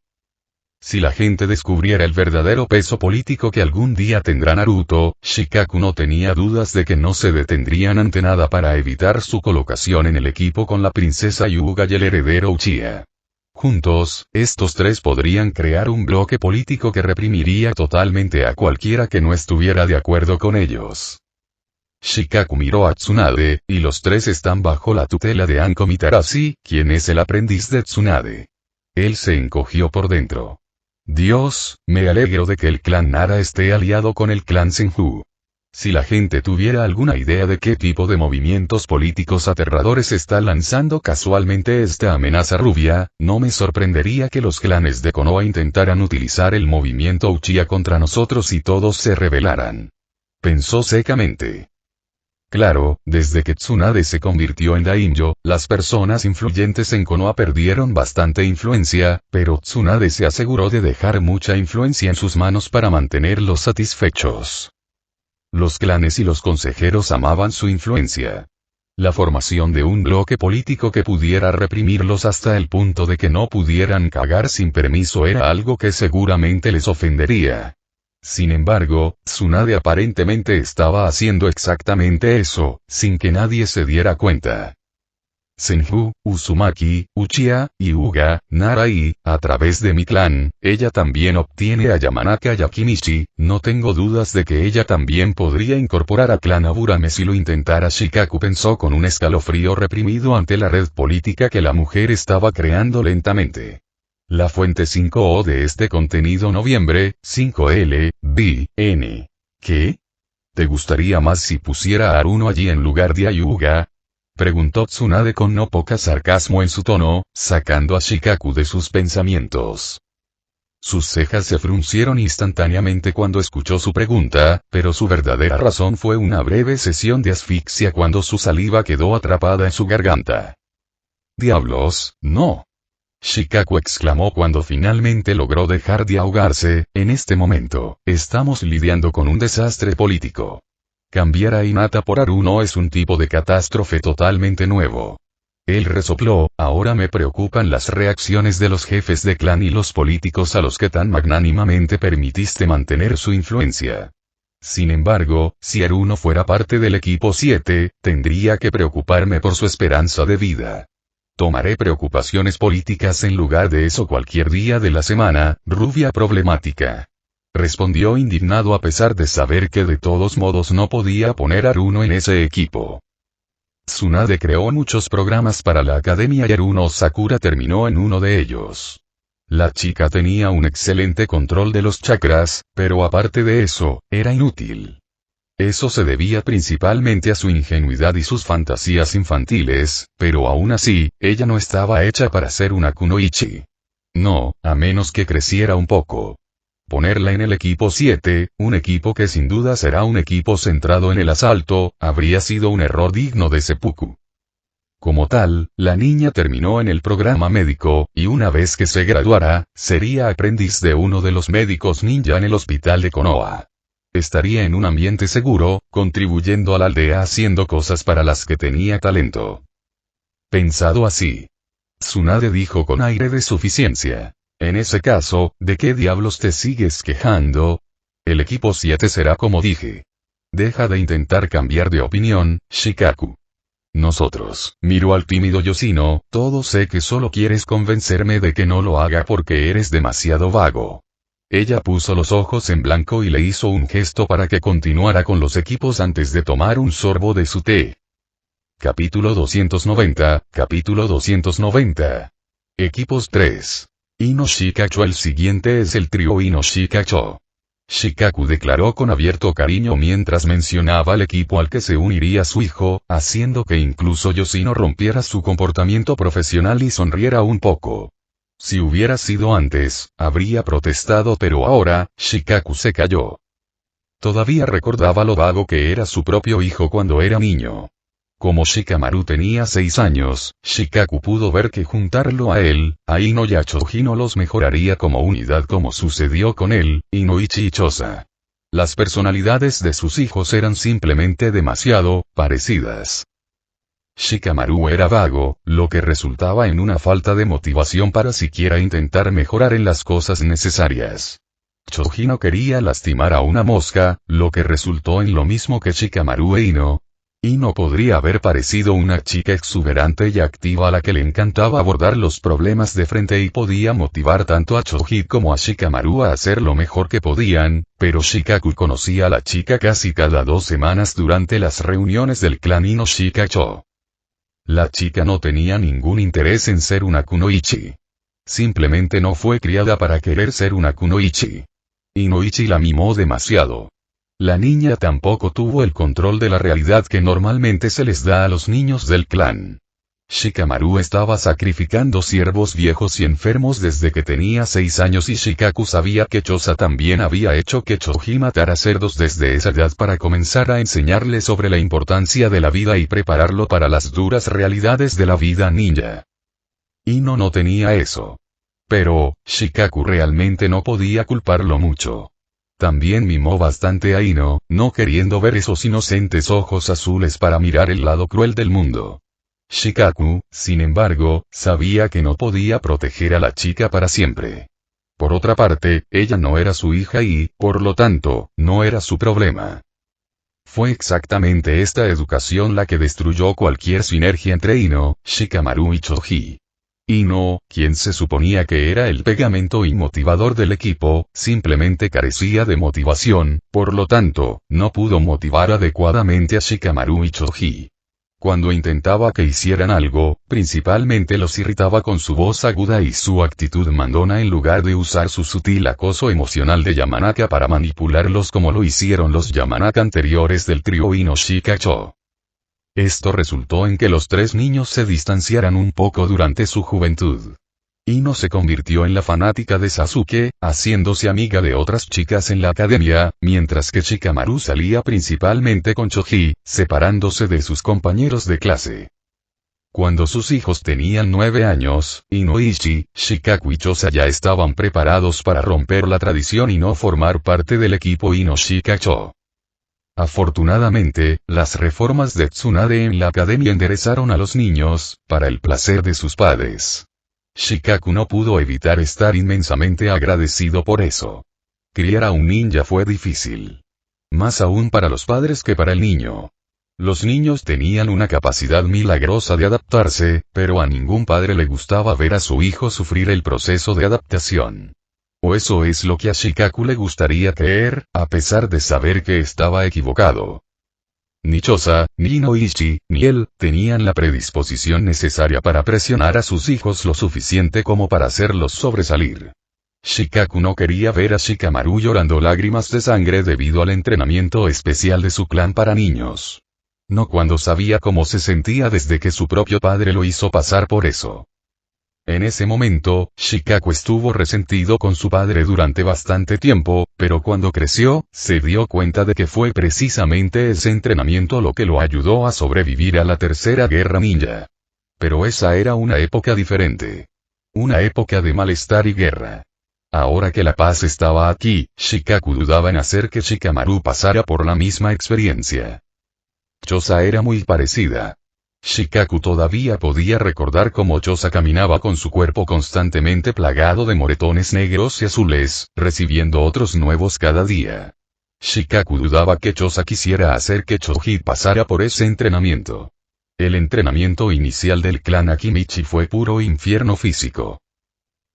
Si la gente descubriera el verdadero peso político que algún día tendrá Naruto, Shikaku no tenía dudas de que no se detendrían ante nada para evitar su colocación en el equipo con la princesa Hyuga y el heredero Uchiha. Juntos, estos 3 podrían crear un bloque político que reprimiría totalmente a cualquiera que no estuviera de acuerdo con ellos. Shikaku miró a Tsunade, y los 3 están bajo la tutela de Anko Mitarashi, quien es el aprendiz de Tsunade. Él se encogió por dentro. Dios, me alegro de que el clan Nara esté aliado con el clan Senju. Si la gente tuviera alguna idea de qué tipo de movimientos políticos aterradores está lanzando casualmente esta amenaza rubia, no me sorprendería que los clanes de Konoha intentaran utilizar el movimiento Uchiha contra nosotros y todos se rebelaran. Pensó secamente. Claro, desde que Tsunade se convirtió en daimyo, las personas influyentes en Konoha perdieron bastante influencia, pero Tsunade se aseguró de dejar mucha influencia en sus manos para mantenerlos satisfechos. Los clanes y los consejeros amaban su influencia. La formación de un bloque político que pudiera reprimirlos hasta el punto de que no pudieran cagar sin permiso era algo que seguramente les ofendería. Sin embargo, Tsunade aparentemente estaba haciendo exactamente eso, sin que nadie se diera cuenta. Senju, Uzumaki, Uchiha, Hyuga, Nara y, a través de mi clan, ella también obtiene a Yamanaka y a Kimichi, no tengo dudas de que ella también podría incorporar a clan Aburame si lo intentara. Shikaku pensó con un escalofrío reprimido ante la red política que la mujer estaba creando lentamente. La fuente 5O de este contenido noviembre, 5L, B, N. ¿Qué? ¿Te gustaría más si pusiera a Aruno allí en lugar de Hyuga? Preguntó Tsunade con no poca sarcasmo en su tono, sacando a Shikaku de sus pensamientos. Sus cejas se fruncieron instantáneamente cuando escuchó su pregunta, pero su verdadera razón fue una breve sesión de asfixia cuando su saliva quedó atrapada en su garganta. Diablos, no. Shikaku exclamó cuando finalmente logró dejar de ahogarse, en este momento, estamos lidiando con un desastre político. Cambiar a Hinata por Haruno es un tipo de catástrofe totalmente nuevo. Él resopló, ahora me preocupan las reacciones de los jefes de clan y los políticos a los que tan magnánimamente permitiste mantener su influencia. Sin embargo, si Haruno fuera parte del equipo 7, tendría que preocuparme por su esperanza de vida. Tomaré preocupaciones políticas en lugar de eso cualquier día de la semana, rubia problemática. Respondió indignado a pesar de saber que de todos modos no podía poner a Haruno en ese equipo. Tsunade creó muchos programas para la academia y Haruno Sakura terminó en uno de ellos. La chica tenía un excelente control de los chakras, pero aparte de eso, era inútil. Eso se debía principalmente a su ingenuidad y sus fantasías infantiles, pero aún así, ella no estaba hecha para ser una kunoichi. No, a menos que creciera un poco. Ponerla en el equipo 7, un equipo que sin duda será un equipo centrado en el asalto, habría sido un error digno de seppuku. Como tal, la niña terminó en el programa médico, y una vez que se graduara, sería aprendiz de uno de los médicos ninja en el hospital de Konoha. Estaría en un ambiente seguro, contribuyendo a la aldea haciendo cosas para las que tenía talento. Pensado así, Tsunade dijo con aire de suficiencia. En ese caso, ¿de qué diablos te sigues quejando? El equipo 7 será como dije. Deja de intentar cambiar de opinión, Shikaku. Nosotros, miró al tímido Yoshino, todo sé que solo quieres convencerme de que no lo haga porque eres demasiado vago. Ella puso los ojos en blanco y le hizo un gesto para que continuara con los equipos antes de tomar un sorbo de su té. Capítulo 290, Capítulo 290. Equipos 3. Ino Shikacho. El siguiente es el trío Ino Shikacho. Shikaku declaró con abierto cariño mientras mencionaba el equipo al que se uniría su hijo, haciendo que incluso Yoshino rompiera su comportamiento profesional y sonriera un poco. Si hubiera sido antes, habría protestado pero ahora, Shikaku se calló. Todavía recordaba lo vago que era su propio hijo cuando era niño. Como Shikamaru tenía 6 años, Shikaku pudo ver que juntarlo a él, a Ino y a Choji no los mejoraría como unidad como sucedió con él, Inoichi y Chosa. Las personalidades de sus hijos eran simplemente demasiado parecidas. Shikamaru era vago, lo que resultaba en una falta de motivación para siquiera intentar mejorar en las cosas necesarias. Choji no quería lastimar a una mosca, lo que resultó en lo mismo que Shikamaru e Ino. Ino podría haber parecido una chica exuberante y activa a la que le encantaba abordar los problemas de frente y podía motivar tanto a Choji como a Shikamaru a hacer lo mejor que podían, pero Shikaku conocía a la chica casi cada 2 semanas durante las reuniones del clan Ino Shikacho. La chica no tenía ningún interés en ser una kunoichi. Simplemente no fue criada para querer ser una kunoichi. Inoichi la mimó demasiado. La niña tampoco tuvo el control de la realidad que normalmente se les da a los niños del clan. Shikamaru estaba sacrificando ciervos viejos y enfermos desde que tenía 6 años y Shikaku sabía que Chosa también había hecho que Choji matara cerdos desde esa edad para comenzar a enseñarle sobre la importancia de la vida y prepararlo para las duras realidades de la vida ninja. Ino no tenía eso. Pero, Shikaku realmente no podía culparlo mucho. También mimó bastante a Ino, no queriendo ver esos inocentes ojos azules para mirar el lado cruel del mundo. Shikaku, sin embargo, sabía que no podía proteger a la chica para siempre. Por otra parte, ella no era su hija y, por lo tanto, no era su problema. Fue exactamente esta educación la que destruyó cualquier sinergia entre Ino, Shikamaru y Choji. Ino, quien se suponía que era el pegamento y motivador del equipo, simplemente carecía de motivación, por lo tanto, no pudo motivar adecuadamente a Shikamaru y Choji. Cuando intentaba que hicieran algo, principalmente los irritaba con su voz aguda y su actitud mandona en lugar de usar su sutil acoso emocional de Yamanaka para manipularlos como lo hicieron los Yamanaka anteriores del trío Ino Shikacho. Esto resultó en que los 3 niños se distanciaran un poco durante su juventud. Ino se convirtió en la fanática de Sasuke, haciéndose amiga de otras chicas en la academia, mientras que Shikamaru salía principalmente con Choji, separándose de sus compañeros de clase. Cuando sus hijos tenían 9 años, Inoichi, Shikaku y Chosa ya estaban preparados para romper la tradición y no formar parte del equipo Inoshikacho. Afortunadamente, las reformas de Tsunade en la academia enderezaron a los niños, para el placer de sus padres. Shikaku no pudo evitar estar inmensamente agradecido por eso. Criar a un ninja fue difícil. Más aún para los padres que para el niño. Los niños tenían una capacidad milagrosa de adaptarse, pero a ningún padre le gustaba ver a su hijo sufrir el proceso de adaptación. O eso es lo que a Shikaku le gustaría creer, a pesar de saber que estaba equivocado. Ni Chosa, ni Inoichi, ni él, tenían la predisposición necesaria para presionar a sus hijos lo suficiente como para hacerlos sobresalir. Shikaku no quería ver a Shikamaru llorando lágrimas de sangre debido al entrenamiento especial de su clan para niños. No cuando sabía cómo se sentía desde que su propio padre lo hizo pasar por eso. En ese momento, Shikaku estuvo resentido con su padre durante bastante tiempo, pero cuando creció, se dio cuenta de que fue precisamente ese entrenamiento lo que lo ayudó a sobrevivir a la tercera guerra ninja. Pero esa era una época diferente. Una época de malestar y guerra. Ahora que la paz estaba aquí, Shikaku dudaba en hacer que Shikamaru pasara por la misma experiencia. Chosa era muy parecida. Shikaku todavía podía recordar cómo Chosa caminaba con su cuerpo constantemente plagado de moretones negros y azules, recibiendo otros nuevos cada día. Shikaku dudaba que Chosa quisiera hacer que Choji pasara por ese entrenamiento. El entrenamiento inicial del clan Akimichi fue puro infierno físico.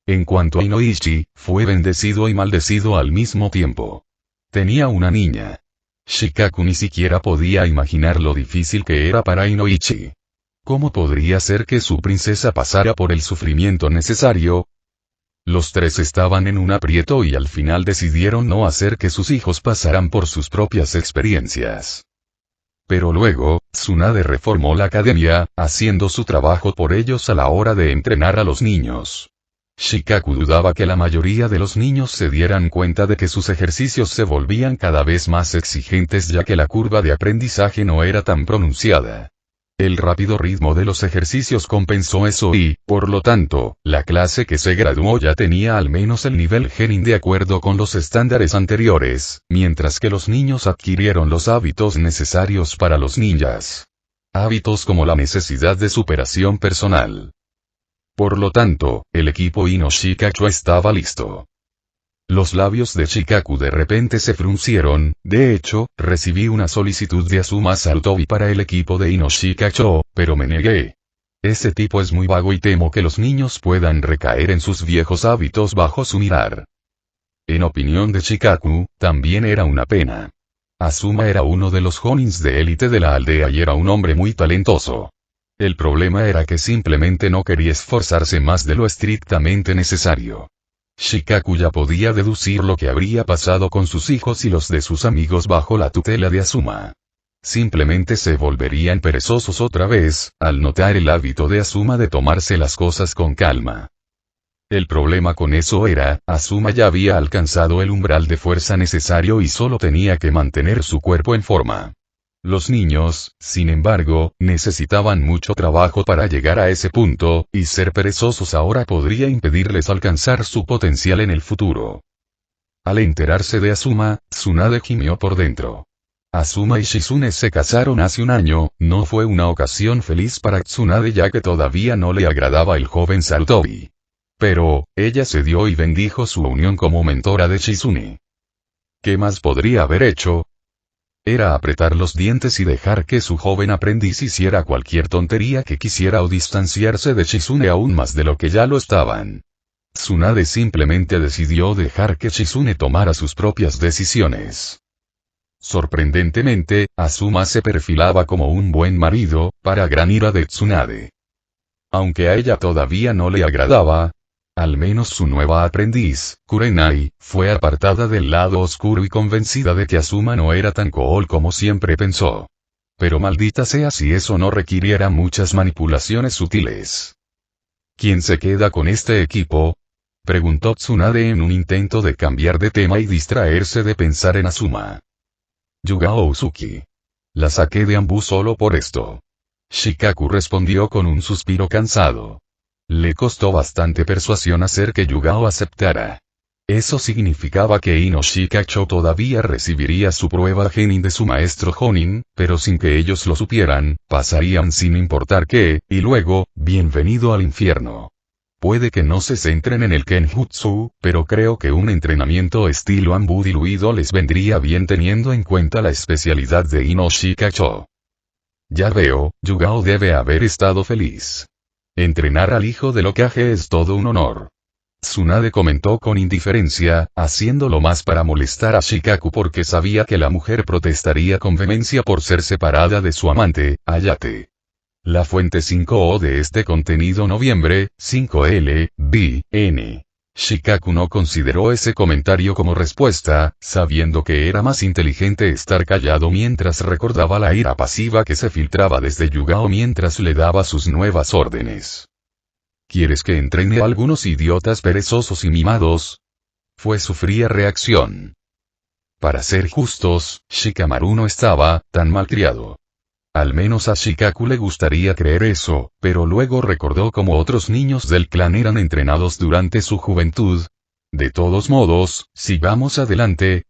En cuanto a Inoichi, fue bendecido y maldecido al mismo tiempo. Tenía una niña. Shikaku ni siquiera podía imaginar lo difícil que era para Inoichi. ¿Cómo podría ser que su princesa pasara por el sufrimiento necesario? Los tres estaban en un aprieto y al final decidieron no hacer que sus hijos pasaran por sus propias experiencias. Pero luego, Tsunade reformó la academia, haciendo su trabajo por ellos a la hora de entrenar a los niños. Shikaku dudaba que la mayoría de los niños se dieran cuenta de que sus ejercicios se volvían cada vez más exigentes ya que la curva de aprendizaje no era tan pronunciada. El rápido ritmo de los ejercicios compensó eso y, por lo tanto, la clase que se graduó ya tenía al menos el nivel genin de acuerdo con los estándares anteriores, mientras que los niños adquirieron los hábitos necesarios para los ninjas. Hábitos como la necesidad de superación personal. Por lo tanto, el equipo Inoshikacho estaba listo. Los labios de Shikaku de repente se fruncieron. De hecho, recibí una solicitud de Azuma Sarutobi para el equipo de Inoshikacho, pero me negué. Ese tipo es muy vago y temo que los niños puedan recaer en sus viejos hábitos bajo su mirar. En opinión de Shikaku, también era una pena. Azuma era uno de los honins de élite de la aldea y era un hombre muy talentoso. El problema era que simplemente no quería esforzarse más de lo estrictamente necesario. Shikaku ya podía deducir lo que habría pasado con sus hijos y los de sus amigos bajo la tutela de Azuma. Simplemente se volverían perezosos otra vez, al notar el hábito de Azuma de tomarse las cosas con calma. El problema con eso era, Azuma ya había alcanzado el umbral de fuerza necesario y solo tenía que mantener su cuerpo en forma. Los niños, sin embargo, necesitaban mucho trabajo para llegar a ese punto, y ser perezosos ahora podría impedirles alcanzar su potencial en el futuro. Al enterarse de Azuma, Tsunade gimió por dentro. Azuma y Shizune se casaron hace un año, no fue una ocasión feliz para Tsunade ya que todavía no le agradaba el joven Sarutobi. Pero, ella cedió y bendijo su unión como mentora de Shizune. ¿Qué más podría haber hecho? Era apretar los dientes y dejar que su joven aprendiz hiciera cualquier tontería que quisiera o distanciarse de Shizune aún más de lo que ya lo estaban. Tsunade simplemente decidió dejar que Shizune tomara sus propias decisiones. Sorprendentemente, Azuma se perfilaba como un buen marido, para gran ira de Tsunade. Aunque a ella todavía no le agradaba, al menos su nueva aprendiz, Kurenai, fue apartada del lado oscuro y convencida de que Azuma no era tan cool como siempre pensó. Pero maldita sea si eso no requiriera muchas manipulaciones sutiles. ¿Quién se queda con este equipo? Preguntó Tsunade en un intento de cambiar de tema y distraerse de pensar en Azuma. Yugao Uzuki. La saqué de Anbu solo por esto. Shikaku respondió con un suspiro cansado. Le costó bastante persuasión hacer que Yugao aceptara. Eso significaba que Ino Shikacho todavía recibiría su prueba genin de su maestro Jonin, pero sin que ellos lo supieran, pasarían sin importar qué, y luego, bienvenido al infierno. Puede que no se centren en el Kenjutsu, pero creo que un entrenamiento estilo Anbu diluido les vendría bien teniendo en cuenta la especialidad de Ino Shikacho. Ya veo, Yugao debe haber estado feliz. Entrenar al hijo del Hokage es todo un honor. Tsunade comentó con indiferencia, haciéndolo más para molestar a Shikaku porque sabía que la mujer protestaría con vehemencia por ser separada de su amante, Ayate. La fuente 5O de este contenido noviembre, 5L, B, N. Shikaku no consideró ese comentario como respuesta, sabiendo que era más inteligente estar callado mientras recordaba la ira pasiva que se filtraba desde Yugao mientras le daba sus nuevas órdenes. ¿Quieres que entrene a algunos idiotas perezosos y mimados? Fue su fría reacción. Para ser justos, Shikamaru no estaba tan malcriado. Al menos a Shikaku le gustaría creer eso, pero luego recordó cómo otros niños del clan eran entrenados durante su juventud. De todos modos, sigamos adelante,